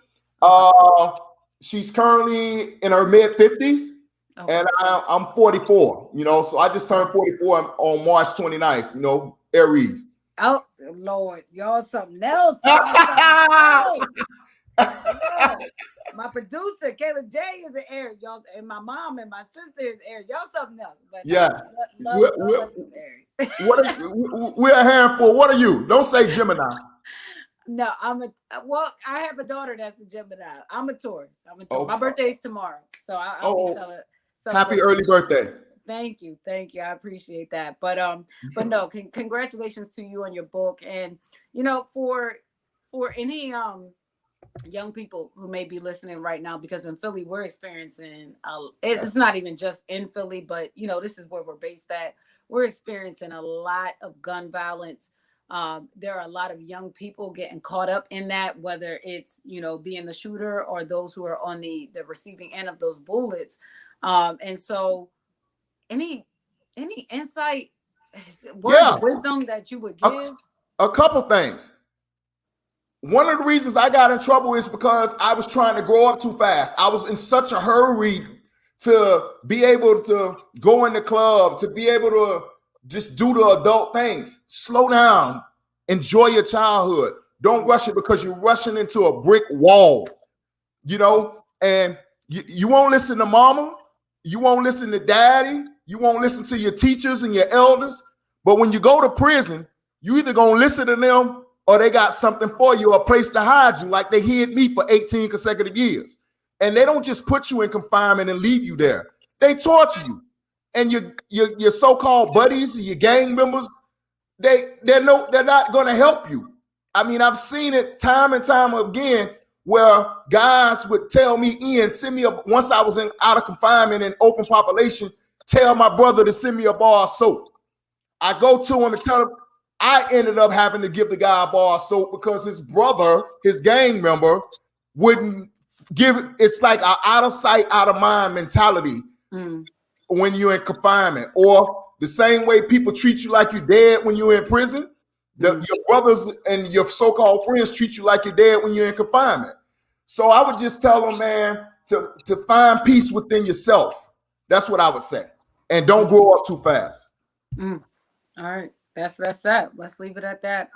She's currently in her mid 50s. Okay. And I'm 44, you know, so I just turned 44 on March 29th, you know, Aries. Oh, Lord, y'all something else. My producer, Kayla J, is an Aries, y'all, and my mom and my sister is Aries. Y'all something else. But yeah. Aries. We're a handful. What are you? Don't say Gemini. No, I have a daughter that's a Gemini. I'm a Taurus. Oh. My birthday's tomorrow, so I'll be celebrating. Happy early birthday. Thank you. I appreciate that. But no, congratulations to you on your book. And you know, for any young people who may be listening right now, because in Philly we're experiencing it's not even just in Philly, but you know, this is where we're based at. We're experiencing a lot of gun violence. There are a lot of young people getting caught up in that, whether it's, you know, being the shooter or those who are on the receiving end of those bullets. And so any insight, words of wisdom that you would give? A couple things. One of the reasons I got in trouble is because I was trying to grow up too fast. I was in such a hurry to be able to go in the club, to be able to just do the adult things. Slow down. Enjoy your childhood. Don't rush it, because you're rushing into a brick wall, you know, and you won't listen to mama. You won't listen to daddy. You won't listen to your teachers and your elders. But when you go to prison, you either going to listen to them or they got something for you, a place to hide you, like they hid me for 18 consecutive years. And they don't just put you in confinement and leave you there. They torture you. And your so-called buddies, your gang members, they're not going to help you. I mean, I've seen it time and time again where guys would tell me, Ian, send me once I was out of confinement in open population, tell my brother to send me a bar of soap. I go to him and tell him, I ended up having to give the guy a bar of soap because his brother, his gang member, wouldn't give it. It's like an out of sight, out of mind mentality when you're in confinement, or the same way people treat you like you're dead when you're in prison. Your brothers and your so-called friends treat you like you're dead when you're in confinement. So I would just tell them, man, to find peace within yourself. That's what I would say. And don't grow up too fast. All right. That's that. Let's leave it at that.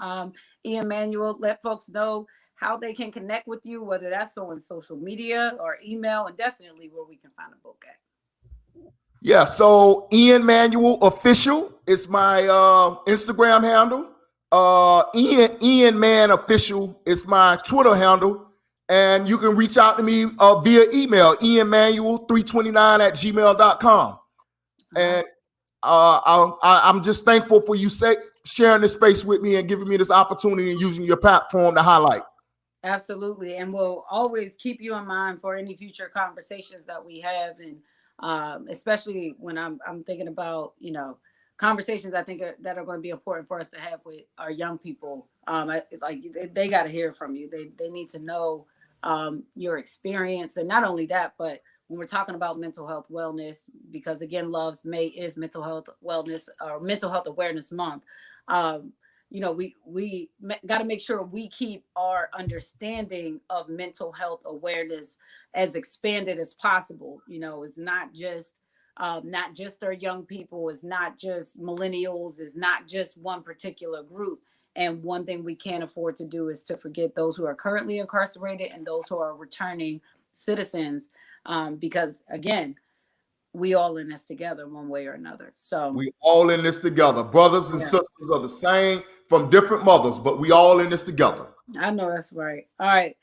Ian Manuel, let folks know how they can connect with you, whether that's on social media or email, and definitely where we can find a book at. Yeah, so Ian Manuel Official is my Instagram handle. Ian Man Official is my Twitter handle. And you can reach out to me via email, ianmanuel329@gmail.com. And I'm just thankful for you sharing this space with me and giving me this opportunity and using your platform to highlight. Absolutely. And we'll always keep you in mind for any future conversations that we have. And especially when I'm thinking about, conversations I think that are going to be important for us to have with our young people. They got to hear from you. They need to know your experience. And not only that, but when we're talking about mental health wellness, because again, Love's May is mental health wellness or mental health awareness month. We got to make sure we keep our understanding of mental health awareness as expanded as possible. It's not just our young people, it's not just millennials, it's not just one particular group. And one thing we can't afford to do is to forget those who are currently incarcerated and those who are returning citizens, because again, we all in this together one way or another. So we all in this together. Brothers and sisters are the same from different mothers, but we all in this together. I know that's right. All right.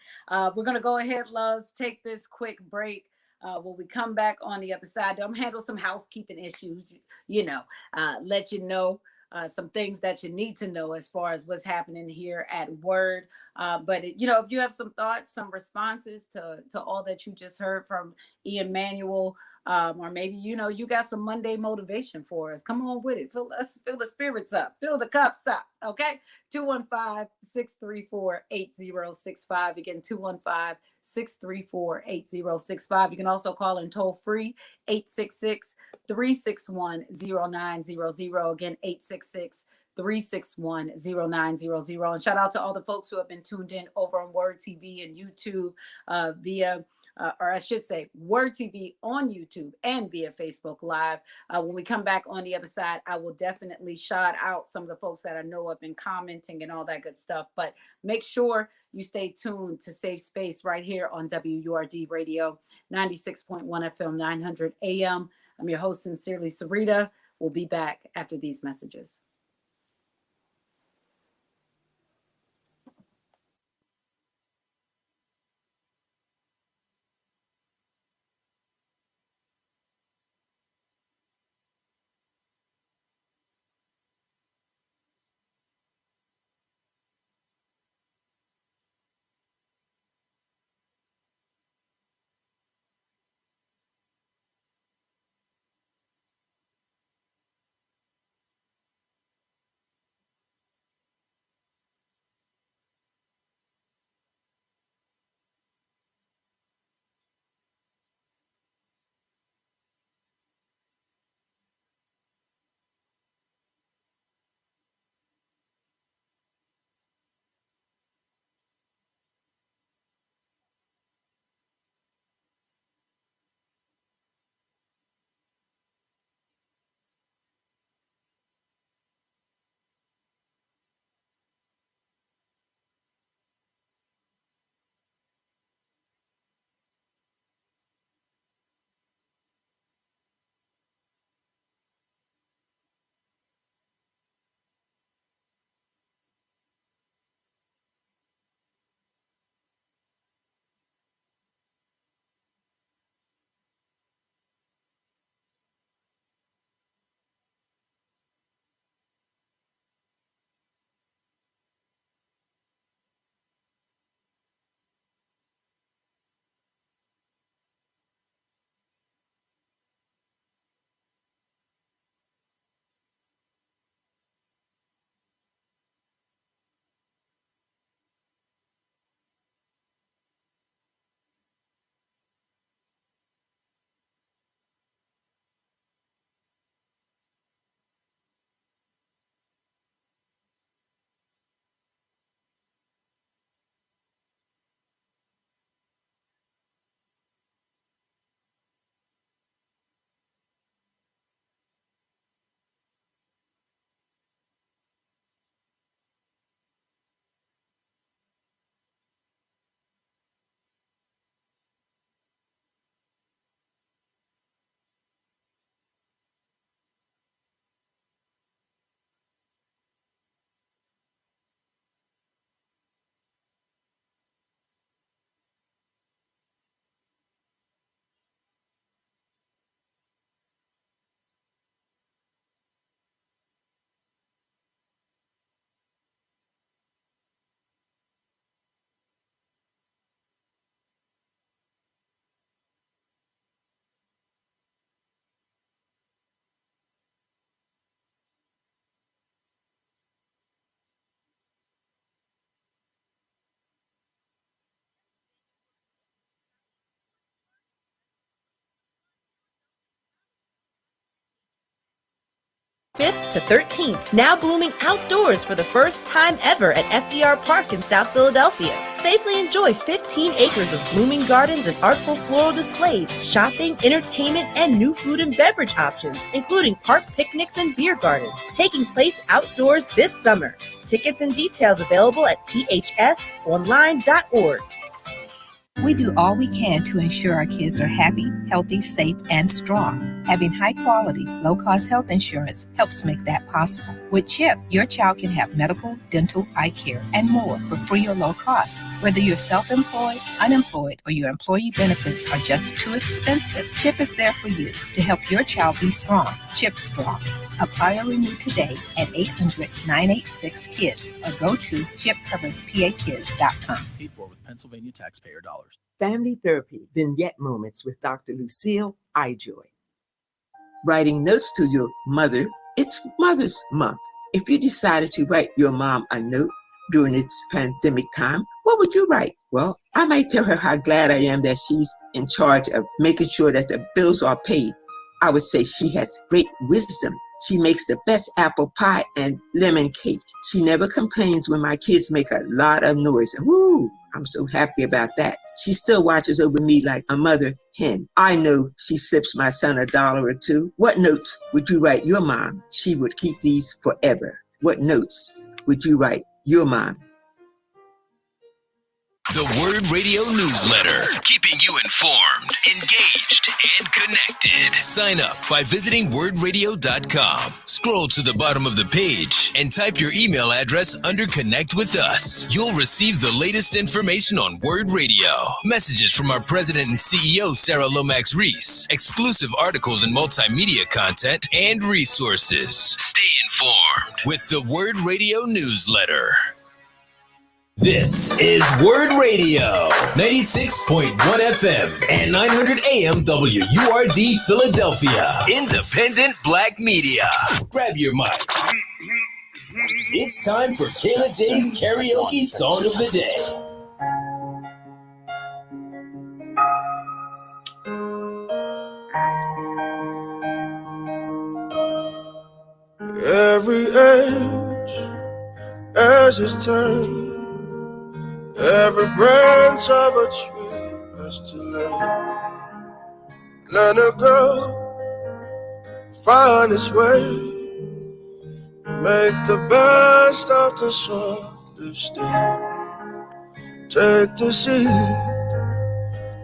We're going to go ahead, loves, take this quick break. When we come back on the other side, I'm handle some housekeeping issues, let you know some things that you need to know as far as what's happening here at Word. But if you have some thoughts, some responses to all that you just heard from Ian Manuel, or maybe you got some Monday motivation for us. Come on with it. Fill the spirits up, fill the cups up. Okay. 215-634-8065. Again, 215-634-8065. You can also call in toll free 866-361-0900. Again, 866-361-0900. And shout out to all the folks who have been tuned in over on Word TV and YouTube via or I should say, Word TV on YouTube and via Facebook Live. When we come back on the other side, I will definitely shout out some of the folks that I know have been commenting and all that good stuff. But make sure you stay tuned to Safe Space right here on WURD Radio, 96.1 FM, 900 AM. I'm your host, Sincerely Syreeta. We'll be back after these messages. 5th to 13th. Now blooming outdoors for the first time ever at FDR Park in South Philadelphia. Safely enjoy 15 acres of blooming gardens and artful floral displays, shopping, entertainment, and new food and beverage options, including park picnics and beer gardens, taking place outdoors this summer. Tickets and details available at phsonline.org. We do all we can to ensure our kids are happy, healthy, safe, and strong. Having high-quality, low-cost health insurance helps make that possible. With CHIP, your child can have medical, dental, eye care, and more for free or low cost. Whether you're self-employed, unemployed, or your employee benefits are just too expensive, CHIP is there for you to help your child be strong. CHIP Strong. Apply or renew today at 800-986-KIDS or go to chipcoverspakids.com. Paid for with Pennsylvania taxpayer dollars. Family Therapy Vignette Moments with Dr. Lucille Ijoy. Writing notes to your mother. It's Mother's Month. If you decided to write your mom a note during this pandemic time, what would you write? Well, I might tell her how glad I am that she's in charge of making sure that the bills are paid. I would say she has great wisdom. She makes the best apple pie and lemon cake. She never complains when my kids make a lot of noise. Woo! I'm so happy about that. She still watches over me like a mother hen. I know she slips my son $1 or $2. What notes would you write your mom? She would keep these forever. What notes would you write your mom? The Word Radio newsletter, keeping you informed, engaged, and connected. Sign up by visiting wordradio.com. Scroll to the bottom of the page and type your email address under Connect with Us. You'll receive the latest information on Word Radio, messages from our president and CEO, Sarah Lomax Reese, exclusive articles and multimedia content, and resources. Stay informed with the Word Radio newsletter. This is Word Radio, 96.1 FM and 900 AM WURD Philadelphia. Independent Black Media. Grab your mic. It's time for Kayla J's Karaoke Song of the Day. Every age has its turn. Every branch of a tree has to let it grow, find its way, make the best of the short-lived day. Take the seed,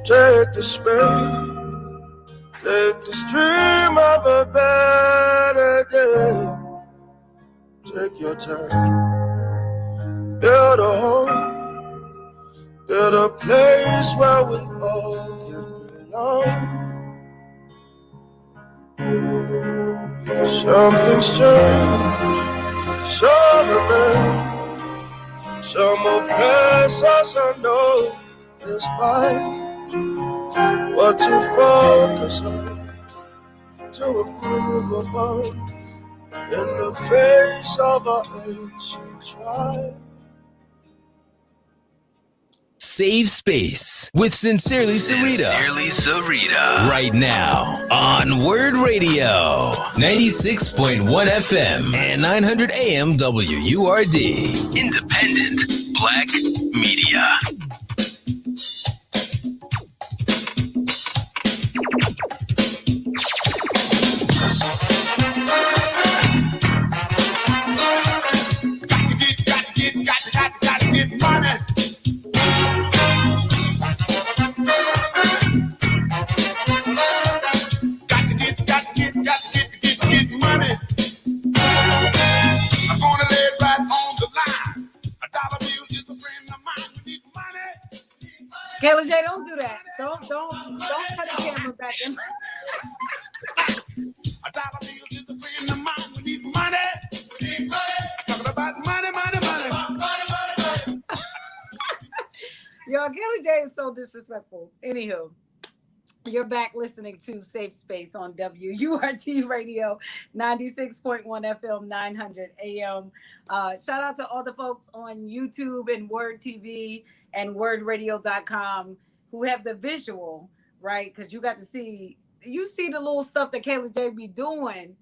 take the spade, take this dream of a better day. Take your time, build a home, build a place where we all can belong. Some things change, some remain. Some will pass us unknown, despite what to focus on, to improve upon in the face of our ancient trial. Save Space with Sincerely Syreeta. Sincerely Syreeta. Right now on Word Radio, 96.1 FM and 900 AM WURD. Independent Black Media. Got to get money. Get money. I'm gonna lay it right on the line. $1 bill is a friend of mine. We need money. Kayla J, don't do that. Don't cut the camera back in. $1 bill is a friend of mine. We need money. We need money. Talking about money. Yo, Kayla J is so disrespectful. Anywho. You're back listening to Safe Space on WURT Radio, 96.1 FM, 900 AM. Shout out to all the folks on YouTube and Word TV and wordradio.com who have the visual, right? Because you got to see, the little stuff that Kayla J be doing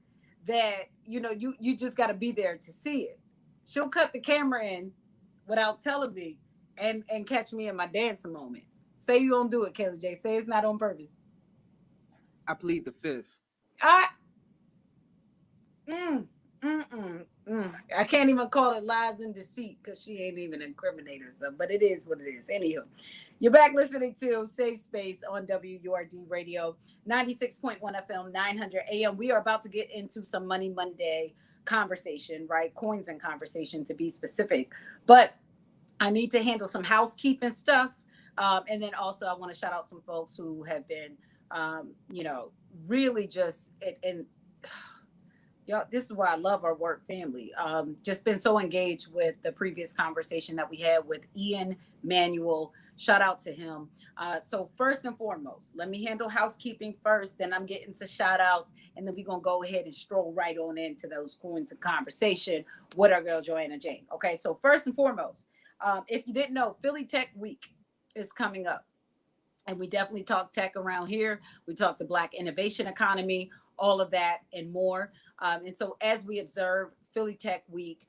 that, you just got to be there to see it. She'll cut the camera in without telling me and catch me in my dancing moment. Say you don't do it, Kelly J. Say it's not on purpose. I plead the fifth. I mm, mm, mm, mm. I can't even call it lies and deceit because she ain't even incriminate herself, but it is what it is. Anywho, you're back listening to Safe Space on WURD Radio, 96.1 FM, 900 AM. We are about to get into some Money Monday conversation, right? Coins and conversation to be specific. But I need to handle some housekeeping stuff. And then also I want to shout out some folks who have been, really just, and y'all, this is why I love our work family. Just been so engaged with the previous conversation that we had with Ian Manuel. Shout out to him. So first and foremost, let me handle housekeeping first. Then I'm getting to shout outs. And then we're going to go ahead and stroll right on into those coins of conversation with our girl, Joanna Jane. Okay, so first and foremost, if you didn't know, Philly Tech Week is coming up. And we definitely talk tech around here. We talk the Black innovation economy, all of that and more. And so as we observe Philly Tech Week,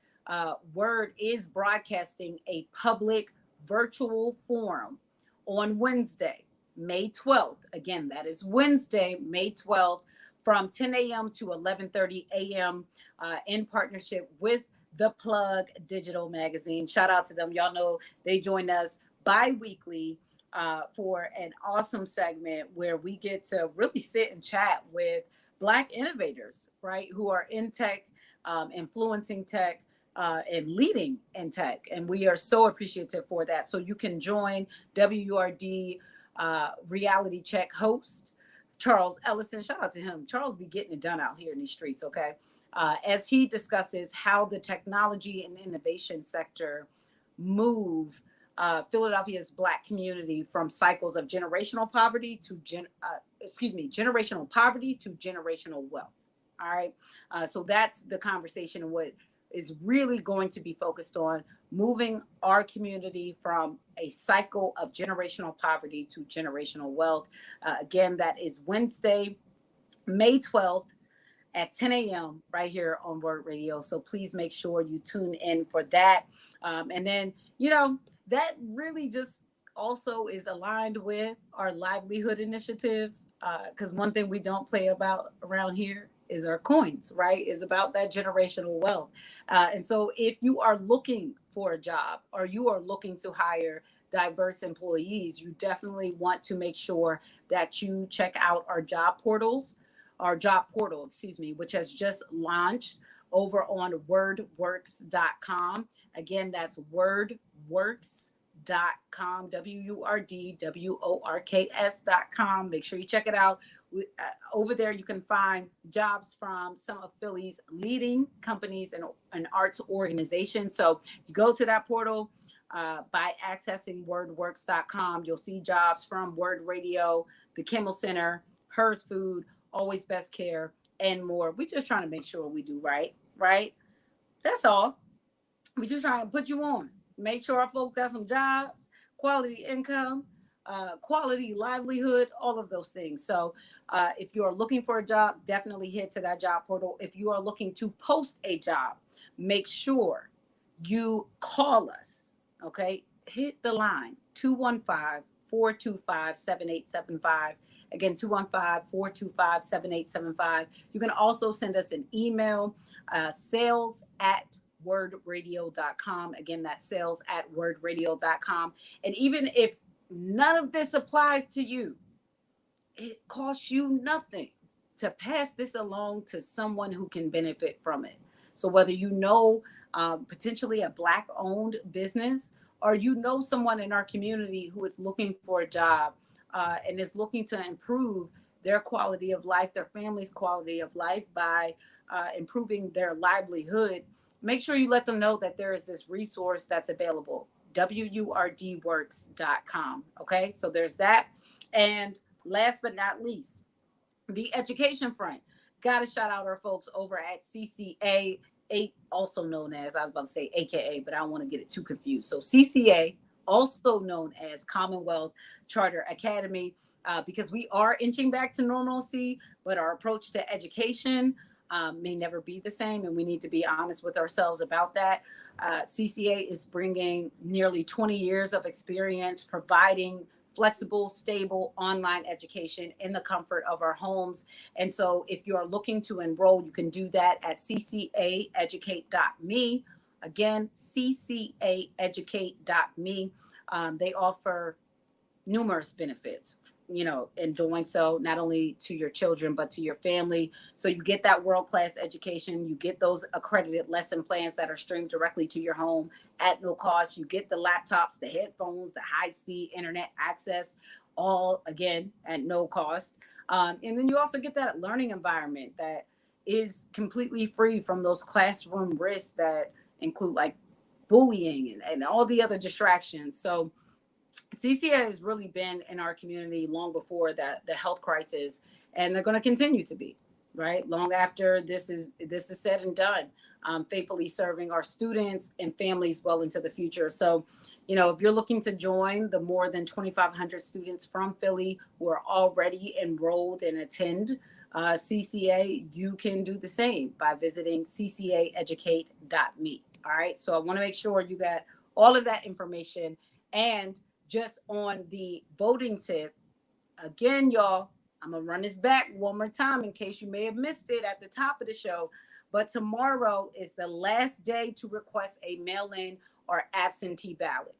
Word is broadcasting a public virtual forum on Wednesday, May 12th. Again, that is Wednesday, May 12th, from 10 a.m. to 11:30 a.m. In partnership with The Plug Digital Magazine. Shout out to them. Y'all know they join us bi-weekly for an awesome segment where we get to really sit and chat with Black innovators, right, who are in tech, influencing tech, and leading in tech. And we are so appreciative for that. So you can join WURD reality check host Charles Ellison. Shout out to him. Charles be getting it done out here in these streets, okay? As he discusses how the technology and innovation sector move Philadelphia's Black community from cycles of generational poverty to generational poverty to generational wealth. All right. So that's the conversation and what is really going to be focused on moving our community from a cycle of generational poverty to generational wealth. Again, that is Wednesday, May 12th at 10 a.m. right here on Word Radio. So please make sure you tune in for that. And then, that really just also is aligned with our livelihood initiative. Because one thing we don't play about around here is our coins, right? Is about that generational wealth. And so if you are looking for a job or you are looking to hire diverse employees, you definitely want to make sure that you check out our job portal, which has just launched over on wordworks.com. Again, that's wordworks.com, WURDWORKS.com. Make sure you check it out. Over there, you can find jobs from some of Philly's leading companies and arts organizations. So you go to that portal by accessing wordworks.com. You'll see jobs from Word Radio, the Kimmel Center, Hers Food, Always Best Care, and more. We're just trying to make sure we do right? That's all. We're just trying to put you on. Make sure our folks got some jobs, quality income, quality livelihood, all of those things. So if you are looking for a job, definitely head to that job portal. If you are looking to post a job, make sure you call us, okay? Hit the line, 215-425-7875. Again, 215-425-7875. You can also send us an email, sales@wordradio.com. Again, that's sales@wordradio.com. And even if none of this applies to you, it costs you nothing to pass this along to someone who can benefit from it. So whether potentially a Black-owned business or someone in our community who is looking for a job, and is looking to improve their quality of life, their family's quality of life by improving their livelihood, make sure you let them know that there is this resource that's available, WURDworks.com. Okay, so there's that. And last but not least, the education front. Got to shout out our folks over at CCA, also known as, I was about to say AKA, but I don't want to get it too confused. So CCA, also known as Commonwealth Charter Academy, because we are inching back to normalcy, but our approach to education may never be the same, and we need to be honest with ourselves about that. CCA is bringing nearly 20 years of experience providing flexible, stable online education in the comfort of our homes. And so if you are looking to enroll, you can do that at ccaeducate.me. Again, ccaeducate.me. They offer numerous benefits, in doing so, not only to your children, but to your family. So you get that world-class education, you get those accredited lesson plans that are streamed directly to your home at no cost. You get the laptops, the headphones, the high-speed internet access, all again at no cost. And then you also get that learning environment that is completely free from those classroom risks that include like bullying and all the other distractions. So CCA has really been in our community long before the health crisis, and they're going to continue to be, right, long after this is said and done, faithfully serving our students and families well into the future. So, if you're looking to join the more than 2,500 students from Philly who are already enrolled and attend CCA, you can do the same by visiting ccaeducate.me. All right. So I want to make sure you got all of that information. And just on the voting tip, again, y'all, I'm going to run this back one more time in case you may have missed it at the top of the show. But tomorrow is the last day to request a mail-in or absentee ballot.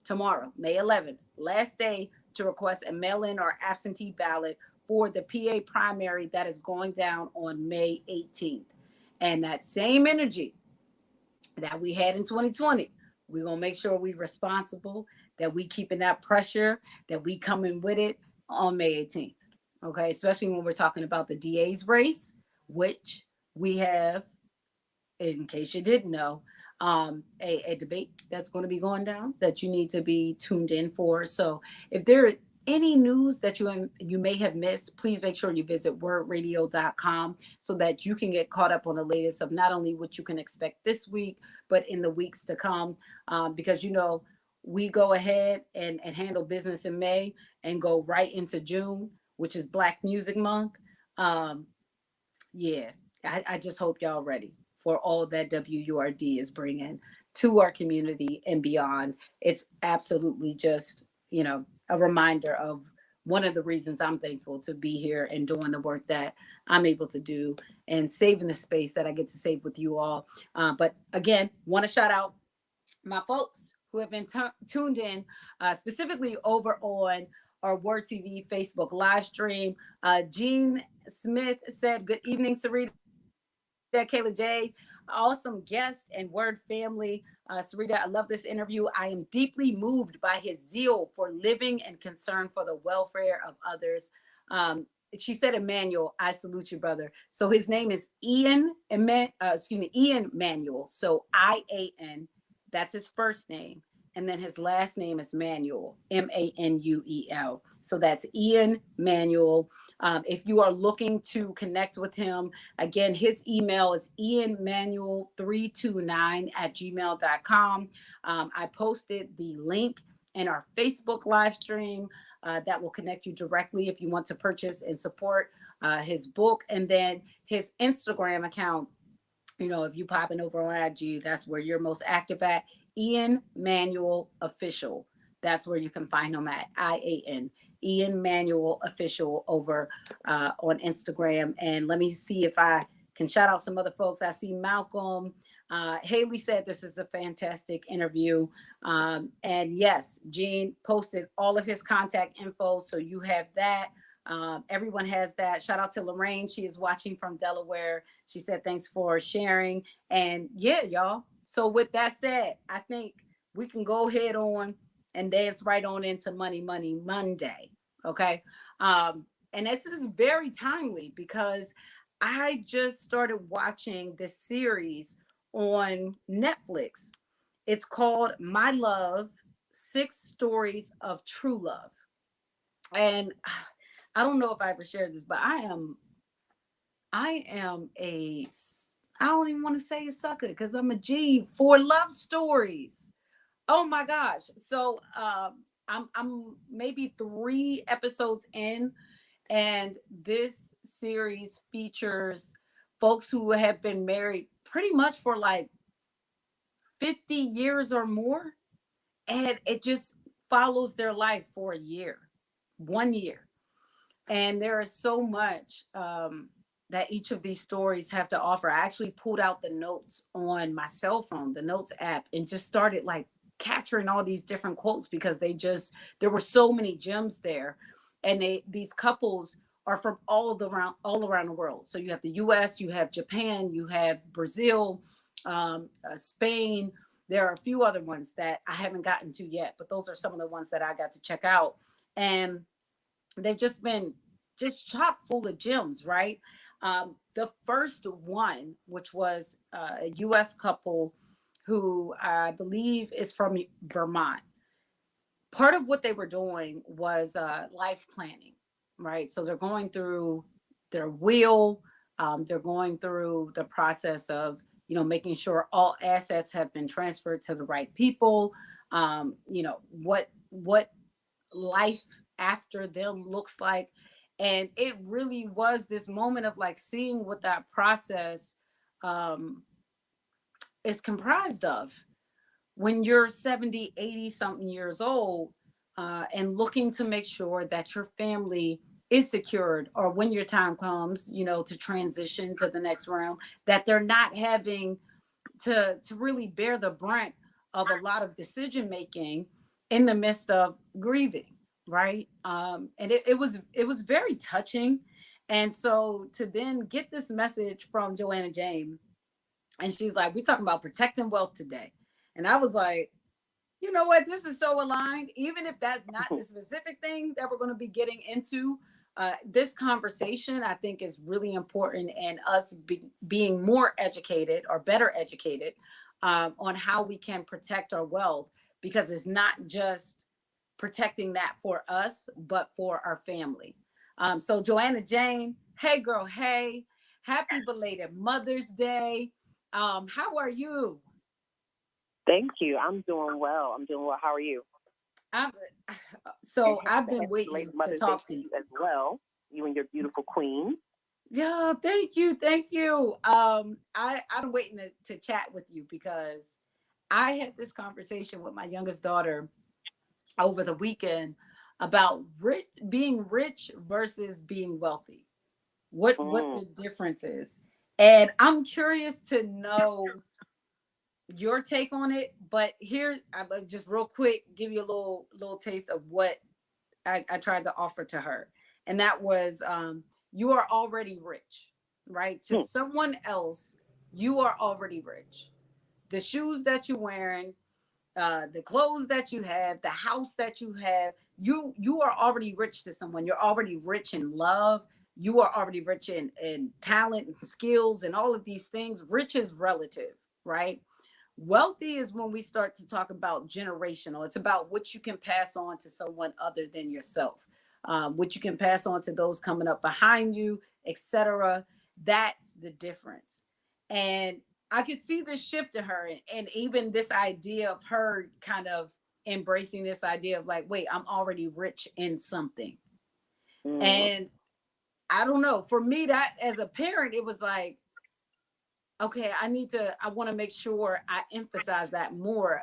Tomorrow, May 11th, last day to request a mail-in or absentee ballot for the PA primary that is going down on May 18th. And that same energy that we had in 2020, we're going to make sure we're responsible, that we keeping that pressure, that we coming with it on May 18th. Okay, especially when we're talking about the DA's race, which we have, in case you didn't know, a debate that's going to be going down that you need to be tuned in for. So if there is any news that you may have missed, please make sure you visit wordradio.com so that you can get caught up on the latest of not only what you can expect this week, but in the weeks to come. Because, we go ahead and handle business in May and go right into June, which is Black Music Month. Yeah, I just hope y'all ready for all that WURD is bringing to our community and beyond. It's absolutely just, a reminder of one of the reasons I'm thankful to be here and doing the work that I'm able to do and saving the space that I get to save with you all. But again, want to shout out my folks who have been tuned in, specifically over on our Word TV Facebook live stream. Jean Smith said, "Good evening, Syreeta, Kayla J. Awesome guest and Word family. Syreeta, I love this interview. I am deeply moved by his zeal for living and concern for the welfare of others." She said, "Emmanuel, I salute you, brother." So his name is Ian Manuel. So IAN, that's his first name. And then his last name is Manuel, Manuel. So that's Ian Manuel. If you are looking to connect with him, again, his email is ianmanuel329@gmail.com. I posted the link in our Facebook live stream that will connect you directly if you want to purchase and support his book. And then his Instagram account, if you popping over on IG, that's where you're most active at. Ian Manuel Official. That's where you can find him at. IAN. Ian Manuel Official over on Instagram. And let me see if I can shout out some other folks. I see Malcolm. Haley said this is a fantastic interview. And yes, Gene posted all of his contact info. So you have that. Everyone has that. Shout out to Lorraine. She is watching from Delaware. She said, "Thanks for sharing." And yeah, y'all. So with that said, I think we can go ahead on and dance right on into Money Monday. Okay. And this is very timely because I just started watching this series on Netflix. It's called My Love, 6 Stories of True Love. And I don't know if I ever shared this, but I am I don't even want to say a sucker because I'm a G for love stories. Oh my gosh. So I'm maybe 3 episodes in, and this series features folks who have been married pretty much for like 50 years or more, and it just follows their life for a year, 1 year. And there is so much that each of these stories have to offer. I actually pulled out the notes on my cell phone, the notes app, and just started like capturing all these different quotes because there were so many gems there. And these couples are from all around the world. So you have the US, you have Japan, you have Brazil, Spain. There are a few other ones that I haven't gotten to yet, but those are some of the ones that I got to check out. And they've just been just chock full of gems, right? The first one, which was a US couple who I believe is from Vermont. Part of what they were doing was life planning, right? So they're going through their will, they're going through the process of, making sure all assets have been transferred to the right people. What life after them looks like. And it really was this moment of like seeing what that process um, is comprised of when you're 70, 80 something years old, and looking to make sure that your family is secured, or when your time comes, to transition to the next realm, that they're not having to really bear the brunt of a lot of decision making in the midst of grieving, right? And it was very touching. And so to then get this message from Joanna James, and she's like, "We're talking about protecting wealth today," and I was like, you know what, this is so aligned. Even if that's not the specific thing that we're going to be getting into, this conversation I think is really important, and us being more educated or better educated on how we can protect our wealth, because it's not just protecting that for us but for our family. So Joanna Jane, hey girl, hey, happy belated Mother's Day. How are you? Thank you. I'm doing well. How are you? I'm, so I've been Happy waiting belated to Mother's Day talk to to you. you as well. You and your beautiful queen. Yeah, thank you, thank you. I'm waiting to chat with you because I had this conversation with my youngest daughter over the weekend about being rich versus being wealthy. What the difference is, and I'm curious to know your take on it. But here, I just real quick give you a little taste of what I tried to offer to her. And that was, you are already rich, right? To someone else, you are already rich. The shoes that you're wearing, the clothes that you have, the house that you have, you are already rich to someone. You're already rich in love. You are already rich in talent and skills and all of these things. Rich is relative, right? Wealthy is when we start to talk about generational. It's about what you can pass on to someone other than yourself, what you can pass on to those coming up behind you, etc. That's the difference. And I could see this shift in her, and even this idea of her kind of embracing this idea of like, wait, I'm already rich in something. And I don't know. For me, that as a parent, it was like, okay, I want to make sure I emphasize that more,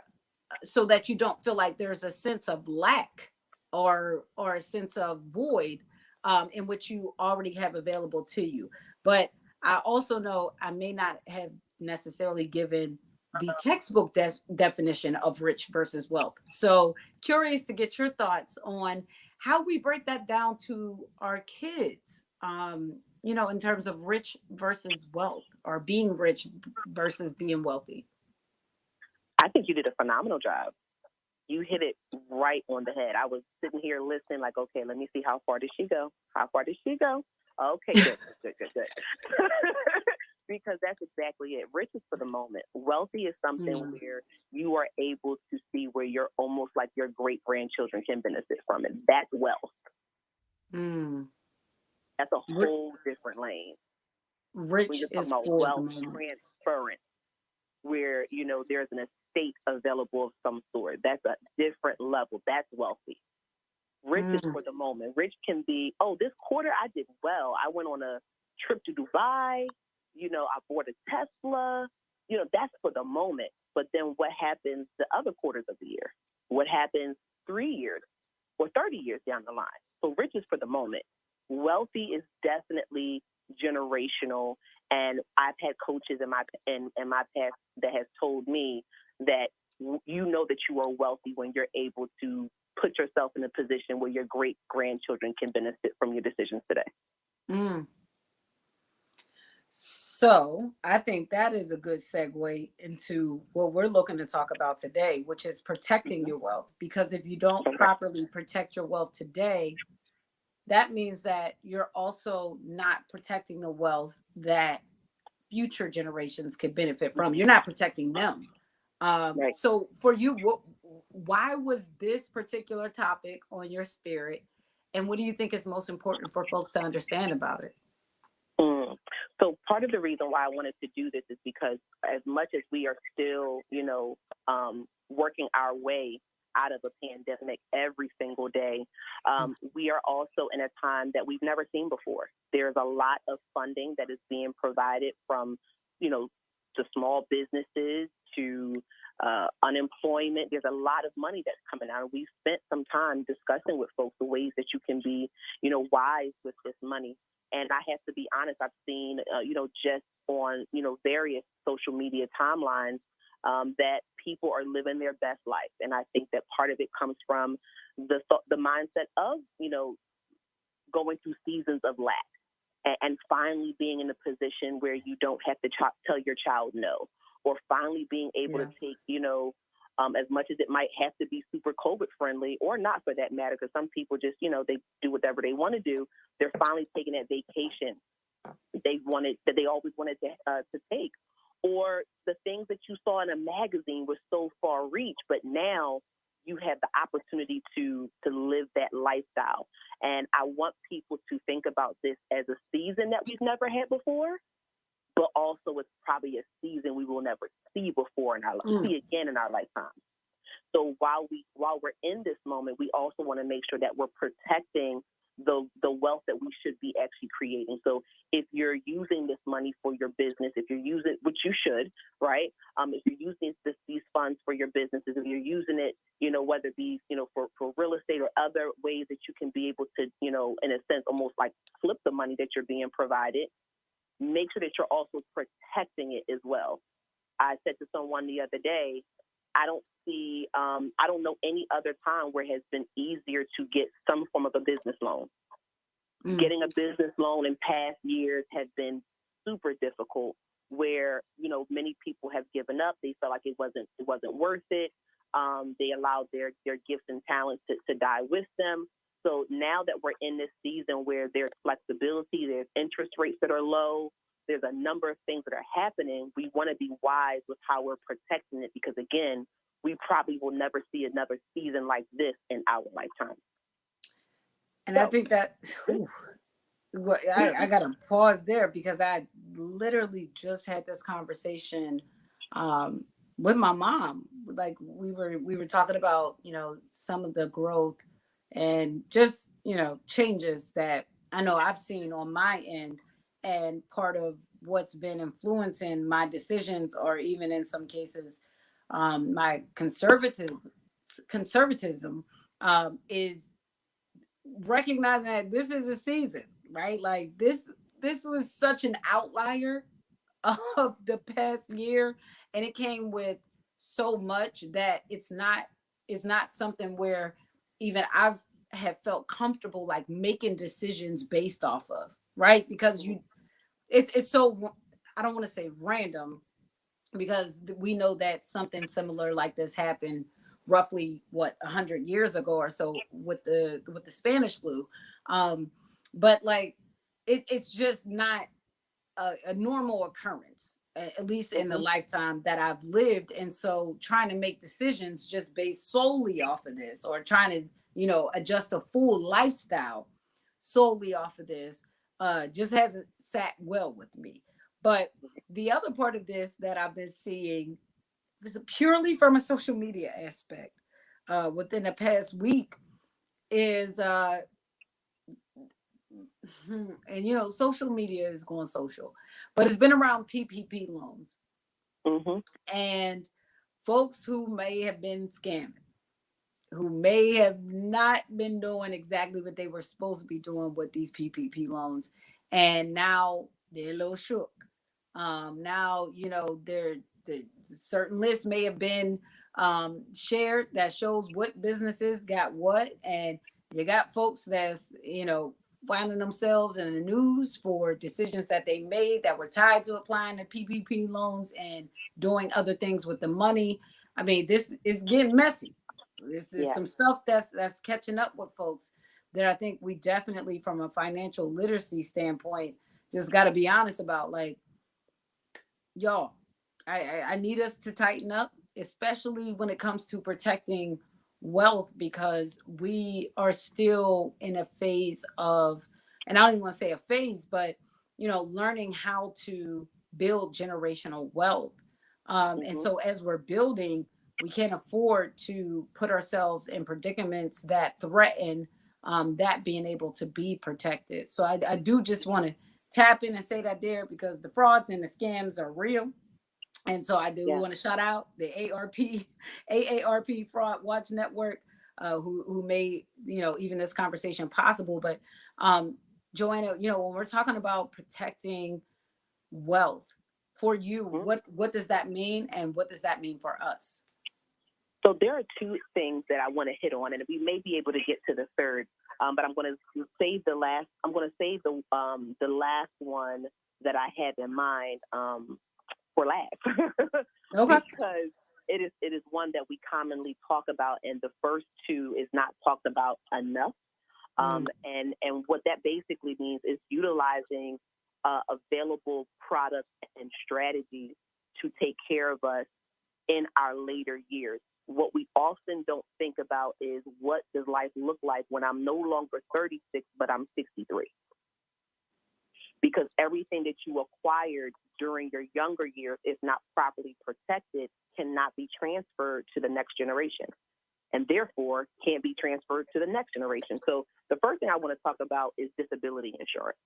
so that you don't feel like there's a sense of lack or a sense of void, in which you already have available to you. But I also know I may not have necessarily given the textbook definition of rich versus wealth. So curious to get your thoughts on how we break that down to our kids, in terms of rich versus wealth, or being rich versus being wealthy. I think you did a phenomenal job. You hit it right on the head. I was sitting here listening, like, okay, let me see, how far did she go? How far did she go? Okay, good. Because that's exactly it. Rich is for the moment. Wealthy is something where you are able to see where you're almost like your great grandchildren can benefit from it. That's wealth. That's a whole different lane. Rich is for wealth transference, where there's an estate available of some sort. That's a different level. That's wealthy. Rich is for the moment. Rich can be, oh, this quarter I did well. I went on a trip to Dubai. I bought a Tesla. That's for the moment. But then what happens the other quarters of the year? What happens 3 years or 30 years down the line? So rich is for the moment. Wealthy is definitely generational. And I've had coaches in my past that has told me that that you are wealthy when you're able to put yourself in a position where your great grandchildren can benefit from your decisions today. Mm. So I think that is a good segue into what we're looking to talk about today, which is protecting your wealth. Because if you don't properly protect your wealth today, that means that you're also not protecting the wealth that future generations could benefit from. You're not protecting them. Right. So for you, why was this particular topic on your spirit? And what do you think is most important for folks to understand about it? So part of the reason why I wanted to do this is because as much as we are still, working our way out of a pandemic every single day, we are also in a time that we've never seen before. There's a lot of funding that is being provided from, to small businesses to unemployment. There's a lot of money that's coming out. We've spent some time discussing with folks the ways that you can be, wise with this money. And I have to be honest, I've seen, just on, various social media timelines that people are living their best life. And I think that part of it comes from the mindset of, going through seasons of lack and finally being in a position where you don't have to tell your child no, or finally being able to take, as much as it might have to be super COVID friendly or not for that matter, because some people just, they do whatever they want to do. They're finally taking that vacation that they always wanted to take, or the things that you saw in a magazine were so far reach, but now you have the opportunity to live that lifestyle. And I want people to think about this as a season that we've never had before, but also it's probably a season we will never see before see again in our lifetime. So while we're in this moment, we also want to make sure that we're protecting the wealth that we should be actually creating. So if you're using this money for your business, if you're using, which you should, right? If you're using these funds for your businesses, if you're using it, whether it be, for real estate or other ways that you can be able to, in a sense, almost like flip the money that you're being provided, make sure that you're also protecting it as well. I said to someone the other day, I don't know any other time where it has been easier to get some form of a business loan. Getting a business loan in past years has been super difficult, where, many people have given up. They felt like it wasn't worth it. They allowed their gifts and talents to die with them. So now that we're in this season where there's flexibility, there's interest rates that are low, there's a number of things that are happening. We want to be wise with how we're protecting it, because again, we probably will never see another season like this in our lifetime. And I think that I got to pause there, because I literally just had this conversation with my mom. Like we were talking about, some of the growth and just, changes that I know I've seen on my end. And part of what's been influencing my decisions, or even in some cases, my conservatism, is recognizing that this is a season, right? Like this was such an outlier of the past year, and it came with so much that it's not something where even I've have felt comfortable like making decisions based off of, right? Because it's so, I don't want to say random, because we know that something similar like this happened roughly 100 years ago or so with the Spanish flu. But like it's just not a normal occurrence, at least in the lifetime that I've lived. And so trying to make decisions just based solely off of this, or trying to, adjust a full lifestyle solely off of this, just hasn't sat well with me. But the other part of this that I've been seeing is purely from a social media aspect within the past week is and social media is going social, but it's been around PPP loans Mm-hmm. and folks who may have been scamming, who may have not been doing exactly what they were supposed to be doing with these PPP loans, and now they're a little shook. Now, you know, the certain lists may have been shared that shows what businesses got what, and you got folks that's, you know, finding themselves in the news for decisions that they made that were tied to applying the PPP loans and doing other things with the money. I mean, this is getting messy. This is some stuff that's catching up with folks that I think we definitely, from a financial literacy standpoint, just got to be honest about. Like, y'all, I need us to tighten up, especially when it comes to protecting wealth, because we are still in a phase of, and I don't even want to say a phase, but you know, learning how to build generational wealth. And so as we're building, we can't afford to put ourselves in predicaments that threaten that being able to be protected. So I do just want to tap in and say that there, because the frauds and the scams are real. And so I do want to shout out the AARP Fraud Watch Network, who made, you know, even this conversation possible. But Joanna, you know, when we're talking about protecting wealth for you, what does that mean, and what does that mean for us? So there are two things that I want to hit on, and we may be able to get to the third, but I'm going to save the last. I'm going to save the last one that I had in mind for last. Okay. Because it is one that we commonly talk about, and the first two is not talked about enough. And what that basically means is utilizing available products and strategies to take care of us in our later years. What we often don't think about is, what does life look like when I'm no longer 36, but I'm 63? Because everything that you acquired during your younger years, if not properly protected, cannot be transferred to the next generation, and therefore can't be transferred to the next generation. So the first thing I want to talk about is disability insurance.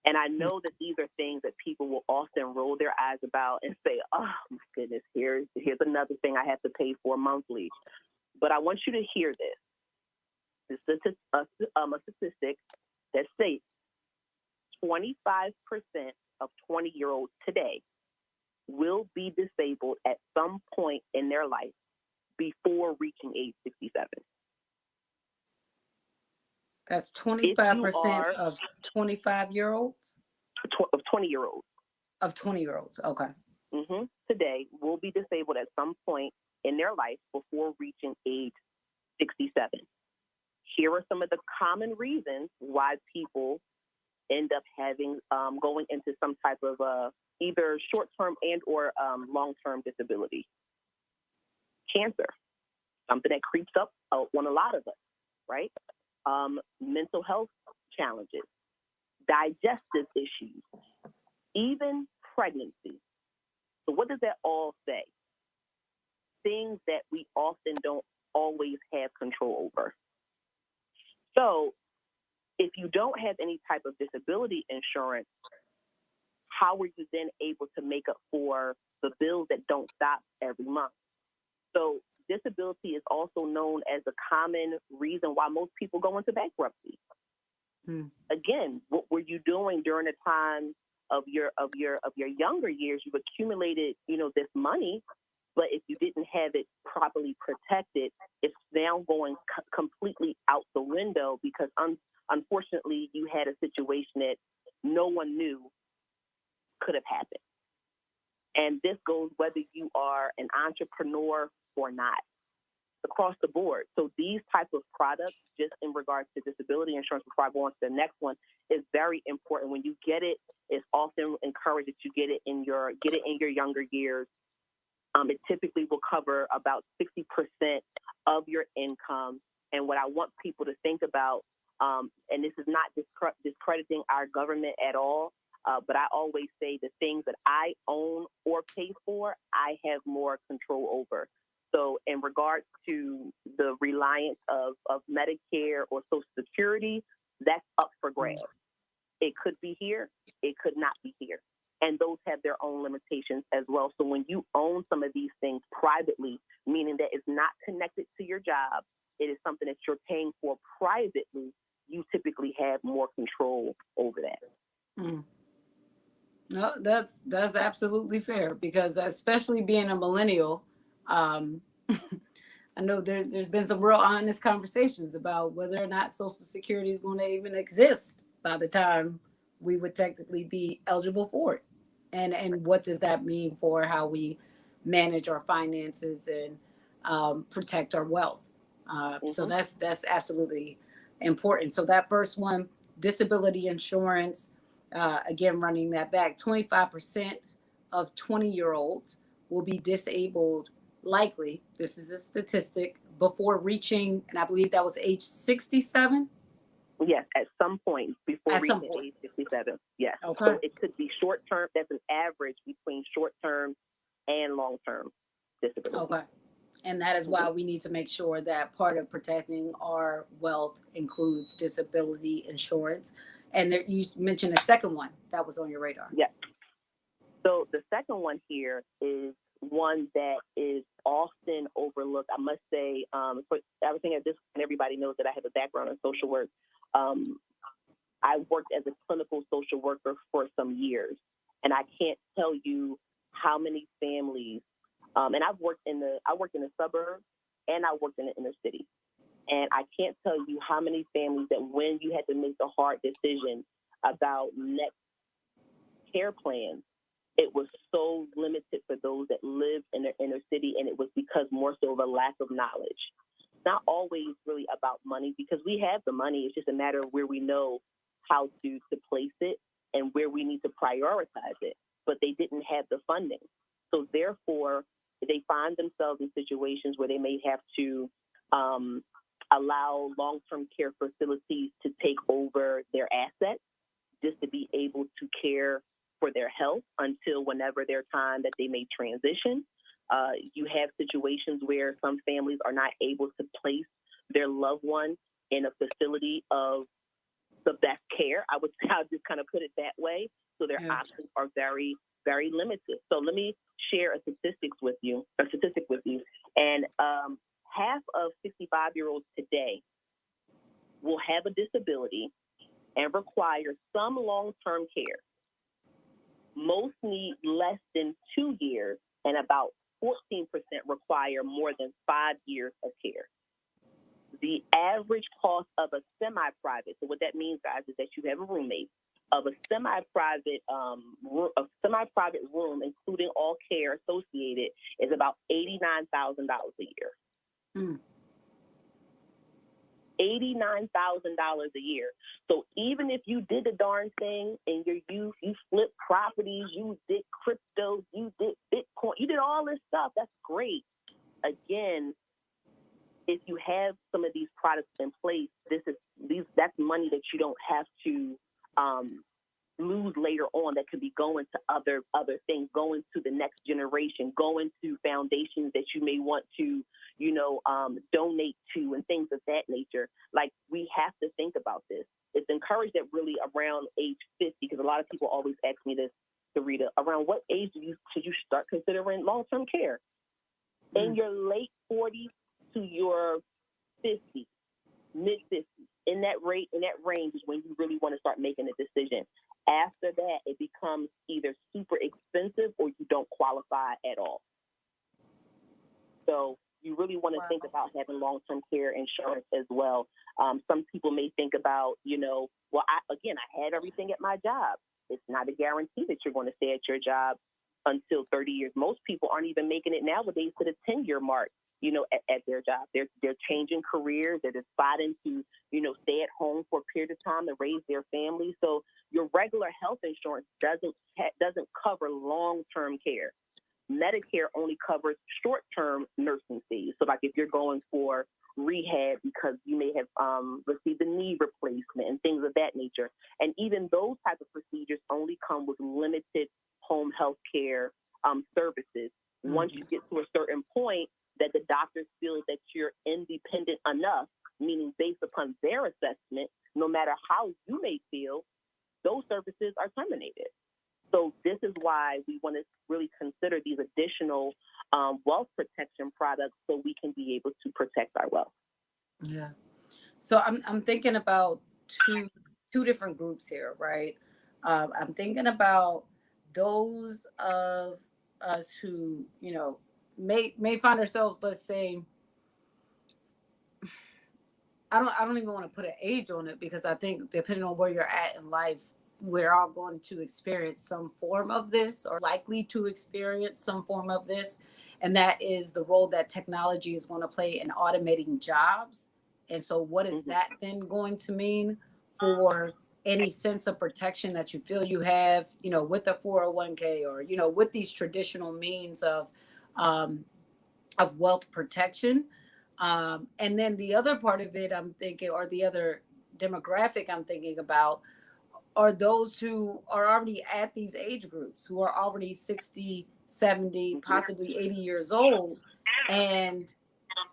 And I know that these are things that people will often roll their eyes about and say, oh, my goodness, here's another thing I have to pay for monthly. But I want you to hear this. This is a statistic that states 25% of 20-year-olds today will be disabled at some point in their life before reaching age 67. That's 25% of 25-year-olds? Of 20-year-olds. Of 20-year-olds, okay. Today will be disabled at some point in their life before reaching age 67. Here are some of the common reasons why people end up having going into some type of either short-term and or long-term disability. Cancer, something that creeps up on a lot of us, right? Mental health challenges, digestive issues, even pregnancy. So what does that all say? Things that we often don't always have control over. So if you don't have any type of disability insurance, how are you then able to make up for the bills that don't stop every month? So disability is also known as a common reason why most people go into bankruptcy. Again, what were you doing during the time of your younger years? You've accumulated, this money, but if you didn't have it properly protected, it's now going completely out the window because unfortunately you had a situation that no one knew could have happened. And this goes whether you are an entrepreneur or not, across the board. So these type of products, just in regards to disability insurance, before I go on to the next one, is very important. When you get it, it's often encouraged that you get it in your younger years. It typically will cover about 60% of your income. And what I want people to think about, and this is not discrediting our government at all, but I always say the things that I own or pay for, I have more control over. So in regards to the reliance of Medicare or Social Security, that's up for grabs. It could be here. It could not be here. And those have their own limitations as well. So when you own some of these things privately, meaning that it's not connected to your job, it is something that you're paying for privately, you typically have more control over that. Mm. No, that's absolutely fair, because especially being a millennial, um, I know there's been some real honest conversations about whether or not Social Security is going to even exist by the time we would technically be eligible for it, and what does that mean for how we manage our finances and protect our wealth. So that's absolutely important. So that first one, disability insurance, again running that back, 25% of 20-year-olds will be disabled likely, this is a statistic, before reaching, and I believe that was age 67. Yes, at some point before reaching age 67. Yes. Okay. So it could be short term. That's an average between short term and long term disability. Okay. And that is why we need to make sure that part of protecting our wealth includes disability insurance. And there, you mentioned a second one that was on your radar. Yes. So the second one here is one that is often overlooked. I must say, for everything at this point, everybody knows that I have a background in social work. I worked as a clinical social worker for some years, and I can't tell you how many families. And I worked in the suburbs, and I worked in the inner city, and I can't tell you how many families that when you had to make the hard decision about next care plans, it was so limited for those that lived in the inner city, and it was because more so of a lack of knowledge. It's not always really about money, because we have the money. It's just a matter of where we know how to place it and where we need to prioritize it. But they didn't have the funding. So therefore, they find themselves in situations where they may have to allow long-term care facilities to take over their assets just to be able to care for their health until whenever their time that they may transition. You have situations where some families are not able to place their loved one in a facility of the best care. I'll just kind of put it that way. So their options are very, very limited. So let me share a statistic with you. And half of 65-year-olds today will have a disability and require some long-term care. Most need less than 2 years, and about 14% require more than 5 years of care. The average cost of a semi-private, so what that means, guys, is that you have a roommate, of a semi-private room, including all care associated, is about $89,000 a year. Mm. $89,000 a year. So even if you did the darn thing in your youth, you flipped properties, you did crypto, you did Bitcoin, you did all this stuff, that's great. Again, if you have some of these products in place, that's money that you don't have to lose later on, that could be going to other things, going to the next generation, going to foundations that you may want to, donate to, and things of that nature. Like, we have to think about this. It's encouraged that really around age 50, because a lot of people always ask me this, Syreeta, around what age should you start considering long-term care? In your late 40s to your 50s, mid-50s, in that range is when you really want to start making a decision. After that, it becomes either super expensive or you don't qualify at all. So you really want to think about having long-term care insurance as well. Some people may think about, I had everything at my job. It's not a guarantee that you're going to stay at your job until 30 years. Most people aren't even making it nowadays to the 10-year mark, at their job. They're changing careers. They're deciding to, stay at home for a period of time to raise their family. So your regular health insurance doesn't cover long-term care. Medicare only covers short-term nursing fees. So like if you're going for rehab because you may have received a knee replacement and things of that nature. And even those type of procedures only come with limited home health care services. Mm-hmm. Once you get to a certain point that the doctors feel that you're independent enough, meaning based upon their assessment, no matter how you may feel, those services are terminated. So this is why we want to really consider these additional wealth protection products so we can be able to protect our wealth. Yeah. So I'm thinking about two different groups here, right? I'm thinking about those of us who, may find ourselves, let's say, I don't even want to put an age on it, because I think depending on where you're at in life, we're all going to experience some form of this, or likely to experience some form of this. And that is the role that technology is going to play in automating jobs. And so what is that then going to mean for any sense of protection that you feel you have, with a 401k, or, with these traditional means um, of wealth protection. And then the other part of it, I'm thinking, or the other demographic I'm thinking about, are those who are already at these age groups, who are already 60, 70, possibly 80 years old, and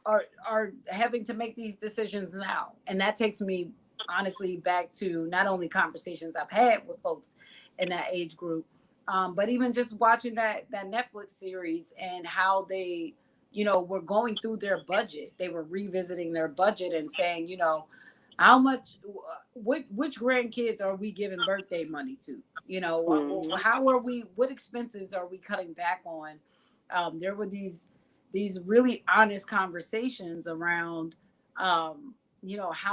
are having to make these decisions now. And that takes me honestly back to not only conversations I've had with folks in that age group, but even just watching that Netflix series, and how they, were going through their budget. They were revisiting their budget and saying, how much, which grandkids are we giving birthday money to? How are we? What expenses are we cutting back on? There were these really honest conversations around, how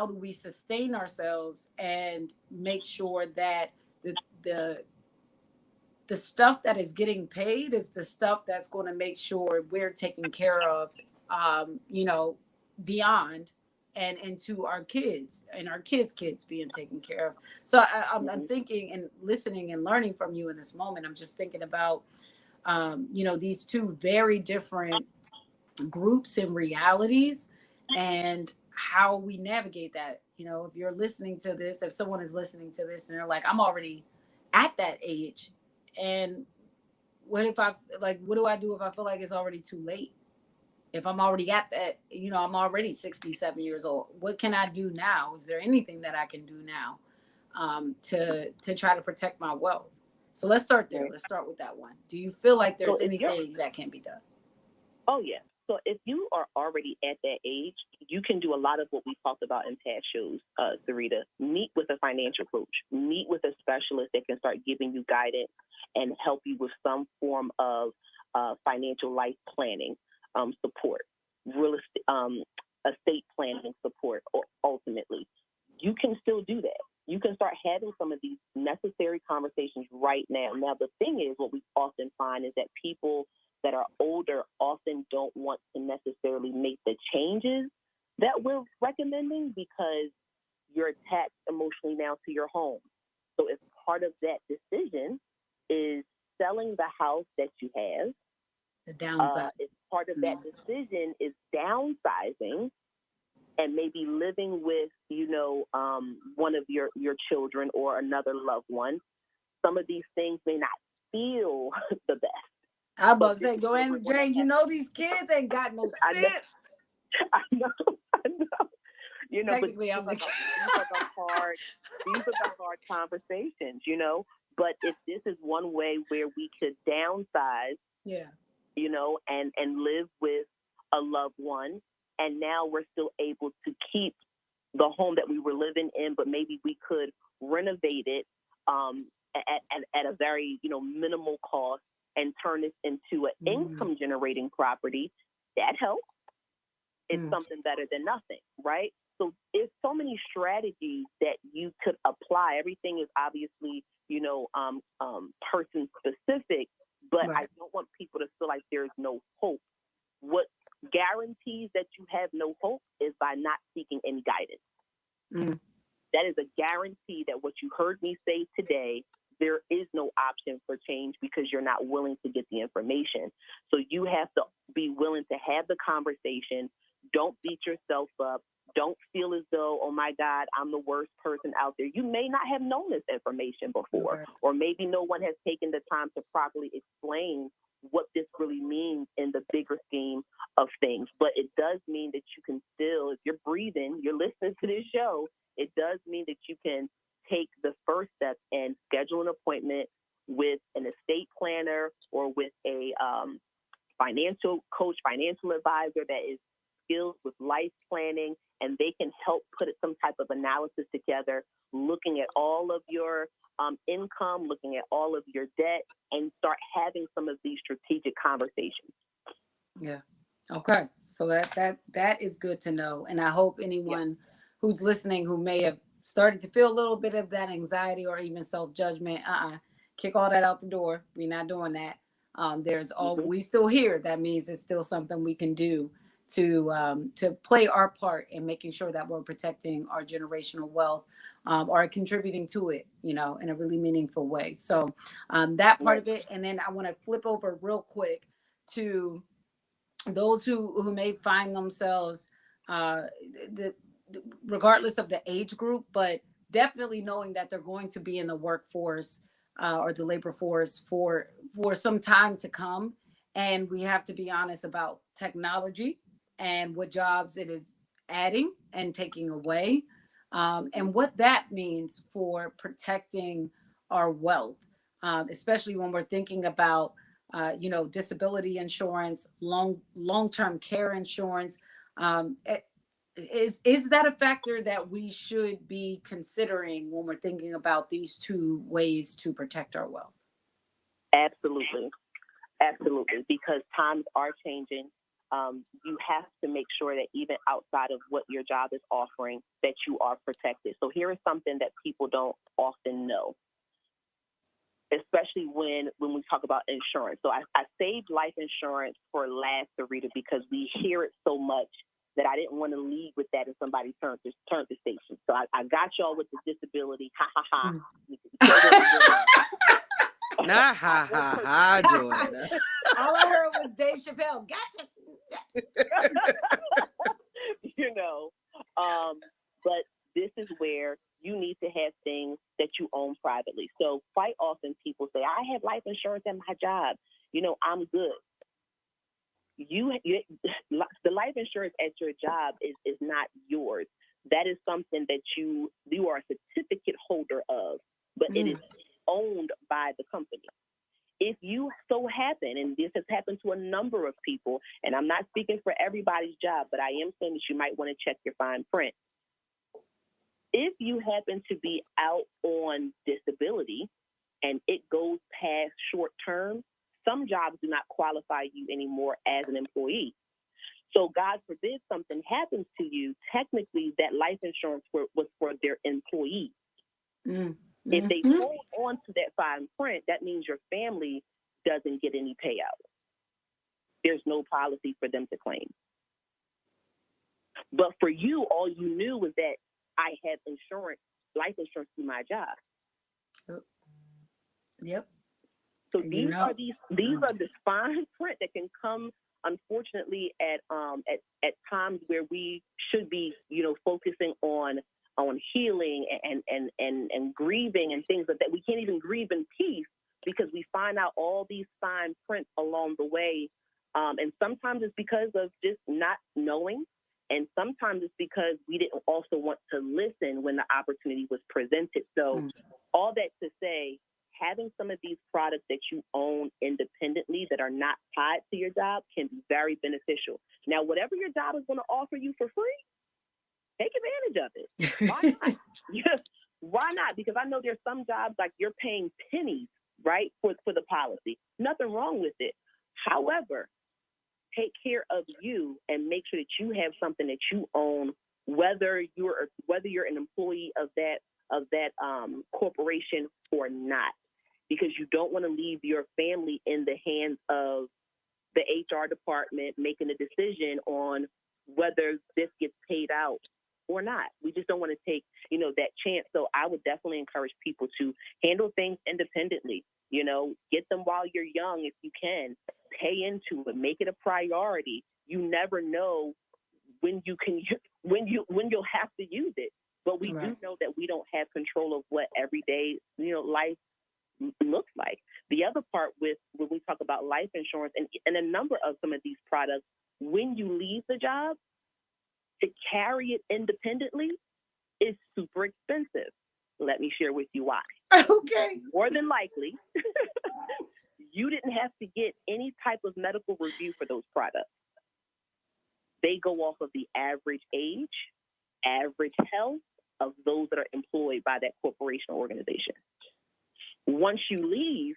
do we sustain ourselves and make sure that the the stuff that is getting paid is the stuff that's going to make sure we're taken care of, beyond and into our kids, and our kids being taken care of. So I'm thinking and listening and learning from you in this moment. I'm just thinking about, these two very different groups and realities, and how we navigate that. If you're listening to this, if someone is listening to this and they're like, I'm already at that age, and what do I do if I feel like it's already too late? If I'm already at that, I'm already 67 years old. What can I do now? Is there anything that I can do now, to try to protect my wealth? So let's start there. Let's start with that one. Do you feel like there's anything that can be done? Oh, yeah. So if you are already at that age, you can do a lot of what we talked about in past shows, Syreeta. Meet with a financial coach. Meet with a specialist that can start giving you guidance and help you with some form of financial life planning support, estate planning support, or ultimately. You can still do that. You can start having some of these necessary conversations right now. Now, the thing is, what we often find is that people that are older often don't want to necessarily make the changes that we're recommending, because you're attached emotionally now to your home. So if part of that decision is selling the house that you have, the downside. if part of that decision is downsizing and maybe living with, one of your children or another loved one, some of these things may not feel the best. I was about to say, Joanna Jane, these kids ain't got no sense. I know. Technically, but these are the hard conversations, But if this is one way where we could downsize, and live with a loved one, and now we're still able to keep the home that we were living in, but maybe we could renovate it at a very, minimal cost, and turn this into an income generating property, that helps. It's something better than nothing, right? So it's so many strategies that you could apply. Everything is obviously, person specific, but I don't want people to feel like there's no hope. What guarantees that you have no hope is by not seeking any guidance. That is a guarantee that what you heard me say today, there is no option for change, because you're not willing to get the information. So you have to be willing to have the conversation. Don't beat yourself up. Don't feel as though, oh my God, I'm the worst person out there. You may not have known this information before, or maybe no one has taken the time to properly explain what this really means in the bigger scheme of things. But it does mean that you can still, if you're breathing, you're listening to this show, it does mean that you can take the first step and schedule an appointment with an estate planner or with a financial coach, financial advisor that is skilled with life planning, and they can help put some type of analysis together, looking at all of your income, looking at all of your debt, and start having some of these strategic conversations. Yeah. Okay. So that is good to know. And I hope anyone who's listening who may have started to feel a little bit of that anxiety or even self-judgment, kick all that out the door. We're not doing that. There's all we still here. That means it's still something we can do to play our part in making sure that we're protecting our generational wealth, or contributing to it, in a really meaningful way. So that part of it. And then I want to flip over real quick to those who may find themselves regardless of the age group, but definitely knowing that they're going to be in the workforce or the labor force for some time to come. And we have to be honest about technology and what jobs it is adding and taking away, and what that means for protecting our wealth, especially when we're thinking about disability insurance, long-term care insurance. Is that a factor that we should be considering when we're thinking about these two ways to protect our wealth? Absolutely. Because times are changing. You have to make sure that even outside of what your job is offering, that you are protected. So here is something that people don't often know, especially when we talk about insurance. So I saved life insurance for last, Syreeta, because we hear it so much that I didn't want to lead with that if somebody turned the station. So I got y'all with the disability. Ha, ha, ha. Nah, ha, ha, ha, Joanna. All I heard was Dave Chappelle. Gotcha. But this is where you need to have things that you own privately. So quite often people say, I have life insurance at my job. I'm good. The life insurance at your job is not yours. That is something that you are a certificate holder of, but it is owned by the company. If you so happen, and this has happened to a number of people, and I'm not speaking for everybody's job, but I am saying that you might want to check your fine print. If you happen to be out on disability and it goes past short term, some jobs do not qualify you anymore as an employee. So God forbid something happens to you, technically that life insurance was for their employees. If they hold on to that fine print, that means your family doesn't get any payout. There's no policy for them to claim. But for you, all you knew was that I had life insurance through my job. Yep. So these are the fine print that can come, unfortunately, at times where we should be, focusing on healing and grieving and things like that. We can't even grieve in peace because we find out all these fine print along the way. And sometimes it's because of just not knowing. And sometimes it's because we didn't also want to listen when the opportunity was presented. So all that to say, having some of these products that you own independently that are not tied to your job can be very beneficial. Now, whatever your job is going to offer you for free, take advantage of it. Why not? Why not? Because I know there's some jobs like you're paying pennies, right, for the policy. Nothing wrong with it. However, take care of you and make sure that you have something that you own, whether you're an employee of that corporation or not, because you don't want to leave your family in the hands of the HR department making a decision on whether this gets paid out or not. We just don't want to take, that chance. So I would definitely encourage people to handle things independently. Get them while you're young if you can. Pay into it. Make it a priority. You never know when you'll have to use it. But we do know that we don't have control of what everyday, life looks like. The other part with when we talk about life insurance and a number of some of these products, when you leave the job, to carry it independently is super expensive. Let me share with you why. Okay. More than likely, type of medical review for those products. They go off of the average age, average health of those that are employed by that corporation or organization. Once you leave,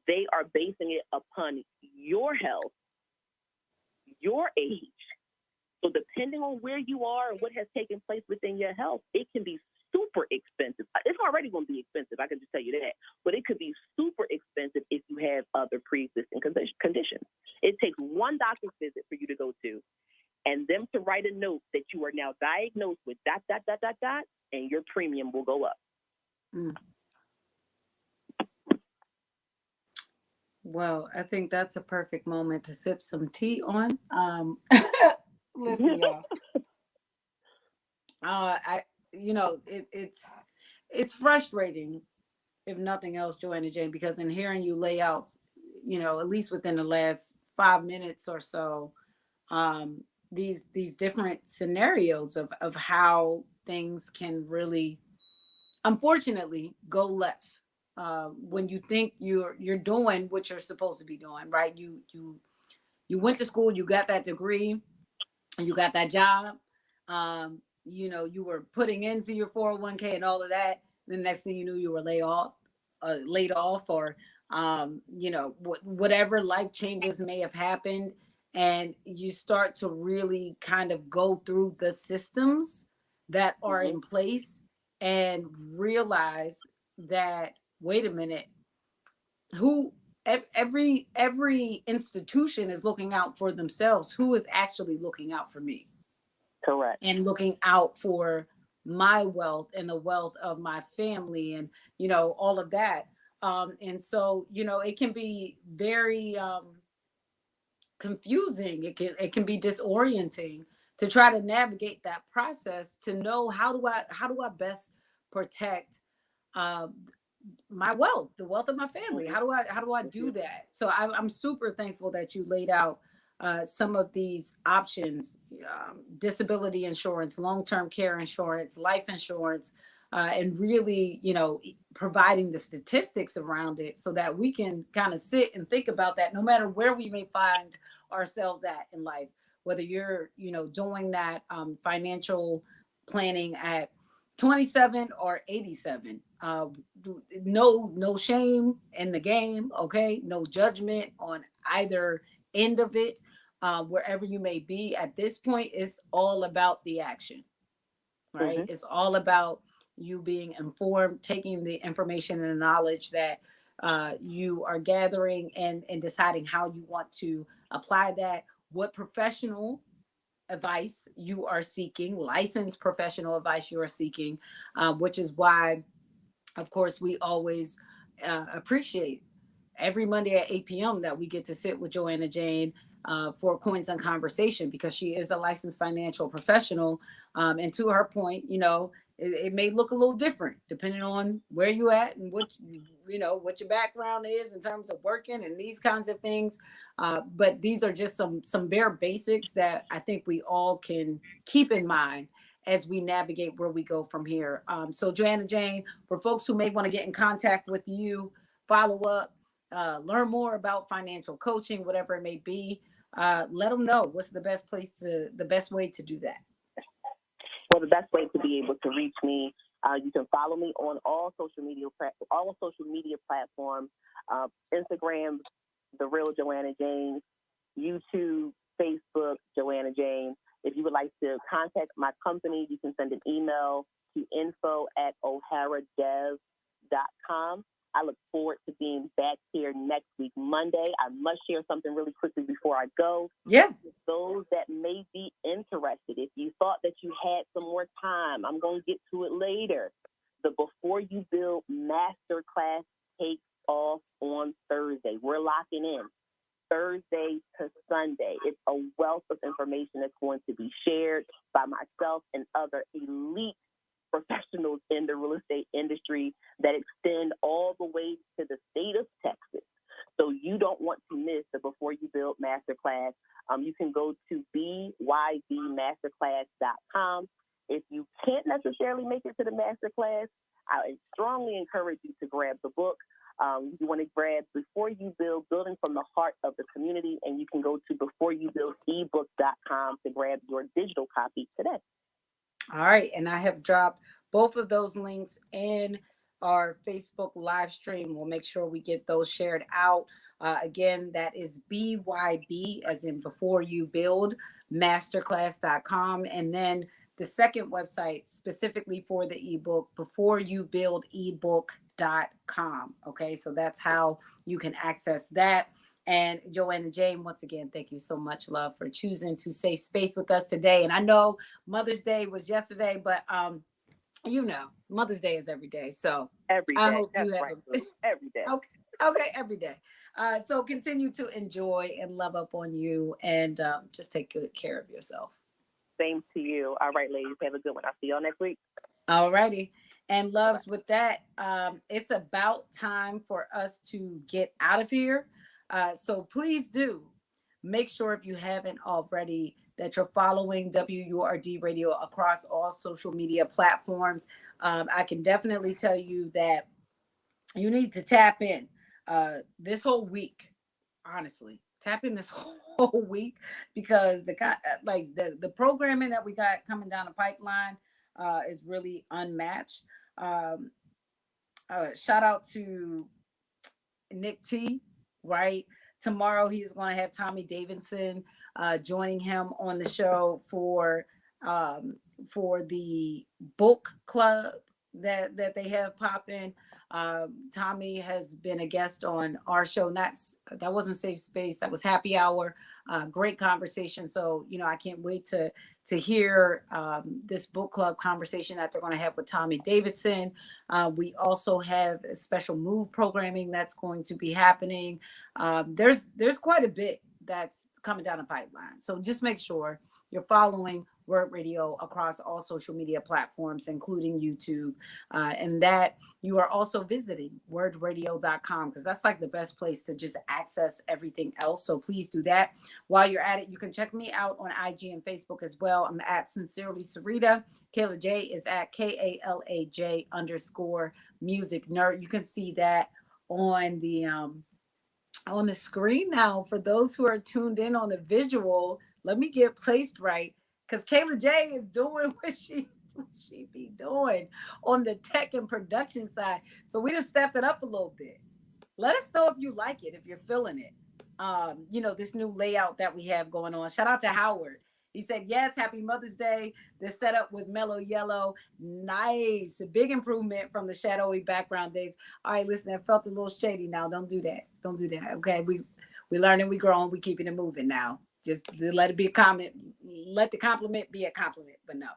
they are basing it upon your health, your age. So depending on where you are and what has taken place within your health, it can be super expensive. It's already going to be expensive, I can just tell you that. But it could be super expensive if you have other pre-existing conditions. It takes one doctor's visit for you to go to and them to write a note that you are now diagnosed with ... and your premium will go up. Mm. Well, I think that's a perfect moment to sip some tea on. Listen, y'all. It's frustrating, if nothing else, Joanna Jane, because in hearing you lay out, at least within the last 5 minutes or so, these different scenarios of how things can really, unfortunately, go left. When you think you're doing what you're supposed to be doing, right? You went to school, you got that degree, you got that job. You were putting into your 401k and all of that. The next thing you knew, you were laid off, or whatever life changes may have happened, and you start to really kind of go through the systems that are in place and realize that, wait a minute, every institution is looking out for themselves. Who is actually looking out for me? Correct. And looking out for my wealth and the wealth of my family, and all of that. And so it can be very confusing. It can be disorienting to try to navigate that process, to know how do I best protect my wealth, the wealth of my family. How do I do that? So I'm super thankful that you laid out some of these options: disability insurance, long-term care insurance, life insurance, and really, providing the statistics around it so that we can kind of sit and think about that, no matter where we may find ourselves at in life, whether you're, doing that financial planning at 27 or 87. No shame in the game. Okay. No judgment on either end of it. Wherever you may be at this point, it's all about the action, right? It's all about you being informed, taking the information and the knowledge that you are gathering, and deciding how you want to apply that, what professional advice you are seeking, licensed professional advice you are seeking, which is why, of course, we always appreciate every Monday at 8 p.m. that we get to sit with Joanna Jane for Coins and Conversation, because she is a licensed financial professional. And to her point, it may look a little different depending on where you at and what your background is in terms of working and these kinds of things. But these are just some bare basics that I think we all can keep in mind as we navigate where we go from here. So Joanna Jane, for folks who may want to get in contact with you, follow up, learn more about financial coaching, whatever it may be, let them know what's the best way to do that. Well, the best way to be able to reach me, you can follow me on all social media platforms, Instagram, The Real Joanna Jane, YouTube, Facebook, Joanna Jane. If you would like to contact my company, you can send an email to info@oharadev.com. I look forward to being back here next week, Monday. I must share something really quickly before I go. Yeah. Those that may be interested, if you thought that you had some more time, I'm going to get to it later. The Before You Build Masterclass takes off on Thursday. We're locking in Thursday to Sunday. It's a wealth of information that's going to be shared by myself and other elite professionals in the real estate industry that extend all the way to the state of Texas. So you don't want to miss the Before You Build Masterclass. You can go to bybmasterclass.com. If you can't necessarily make it to the masterclass, I strongly encourage you to grab the book. You want to grab Before You Build, Building from the Heart of the Community, and you can go to beforeyoubuildebook.com to grab your digital copy today. All right. And I have dropped both of those links in our Facebook live stream. We'll make sure we get those shared out. Again, that is BYB, as in Before You Build, masterclass.com. And then the second website specifically for the ebook, beforeyoubuildebook.com. Okay. So that's how you can access that. And Joanna Jane, once again, thank you so much, love, for choosing to save space with us today. And I know Mother's Day was yesterday, but Mother's Day is every day. So every day. I hope That's you have right, every day. Okay, every day. So continue to enjoy and love up on you, and just take good care of yourself. Same to you. All right, ladies, have a good one. I'll see y'all next week. All righty. And loves, with that, it's about time for us to get out of here. So please do make sure, if you haven't already, that you're following WURD Radio across all social media platforms. I can definitely tell you that you need to tap in this whole week. Honestly, tap in this whole week, because the programming that we got coming down the pipeline is really unmatched. Shout out to Nick T, right? Tomorrow he's going to have Tommy Davidson joining him on the show for the book club that they have popping. Tommy has been a guest on our show. That wasn't Safe Space. That was Happy Hour. Great conversation. So, I can't wait to hear this book club conversation that they're going to have with Tommy Davidson. We also have a special move programming that's going to be happening. There's quite a bit that's coming down the pipeline. So just make sure you're following Word Radio across all social media platforms, including YouTube, and that you are also visiting wordradio.com, because that's like the best place to just access everything else. So please do that. While you're at it, you can check me out on IG and Facebook as well. I'm at Sincerely Syreeta. Kayla J is at KALAJ_music nerd. You can see that on the screen now. For those who are tuned in on the visual, let me get placed right, because Kayla J is doing what she be doing on the tech and production side. So we just stepped it up a little bit. Let us know if you like it, if you're feeling it. This new layout that we have going on. Shout out to Howard. He said, yes, happy Mother's Day. This setup with Mellow Yellow. Nice. A big improvement from the shadowy background days. All right, listen, that felt a little shady now. Don't do that. Don't do that. Okay. We learning, we growing, we keeping it moving now. Just let it be a comment. Let the compliment be a compliment, but no.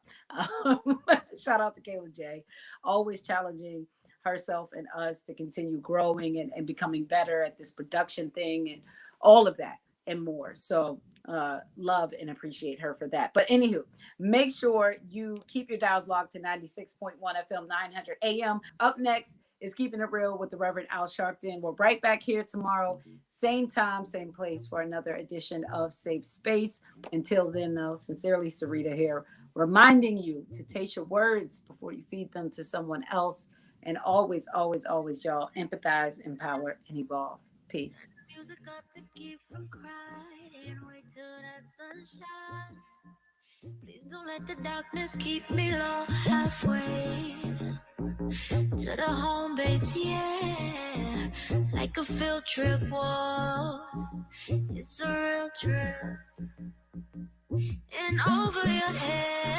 Shout out to Kayla J. Always challenging herself and us to continue growing and becoming better at this production thing and all of that and more. So love and appreciate her for that. But anywho, make sure you keep your dials logged to 96.1 FM, 900 AM. Up next is Keeping It Real with the Reverend Al Sharpton. We're right back here tomorrow, same time, same place, for another edition of Safe Space. Until then, though, Sincerely Syreeta here, reminding you to taste your words before you feed them to someone else. And always, always, always, y'all, empathize, empower, and evolve. Peace. Music up to keep from crying. Wait till that sunshine. Please don't let the darkness keep me lost halfway to the home base, yeah. Like a field trip, whoa. It's a real trip. And over your head.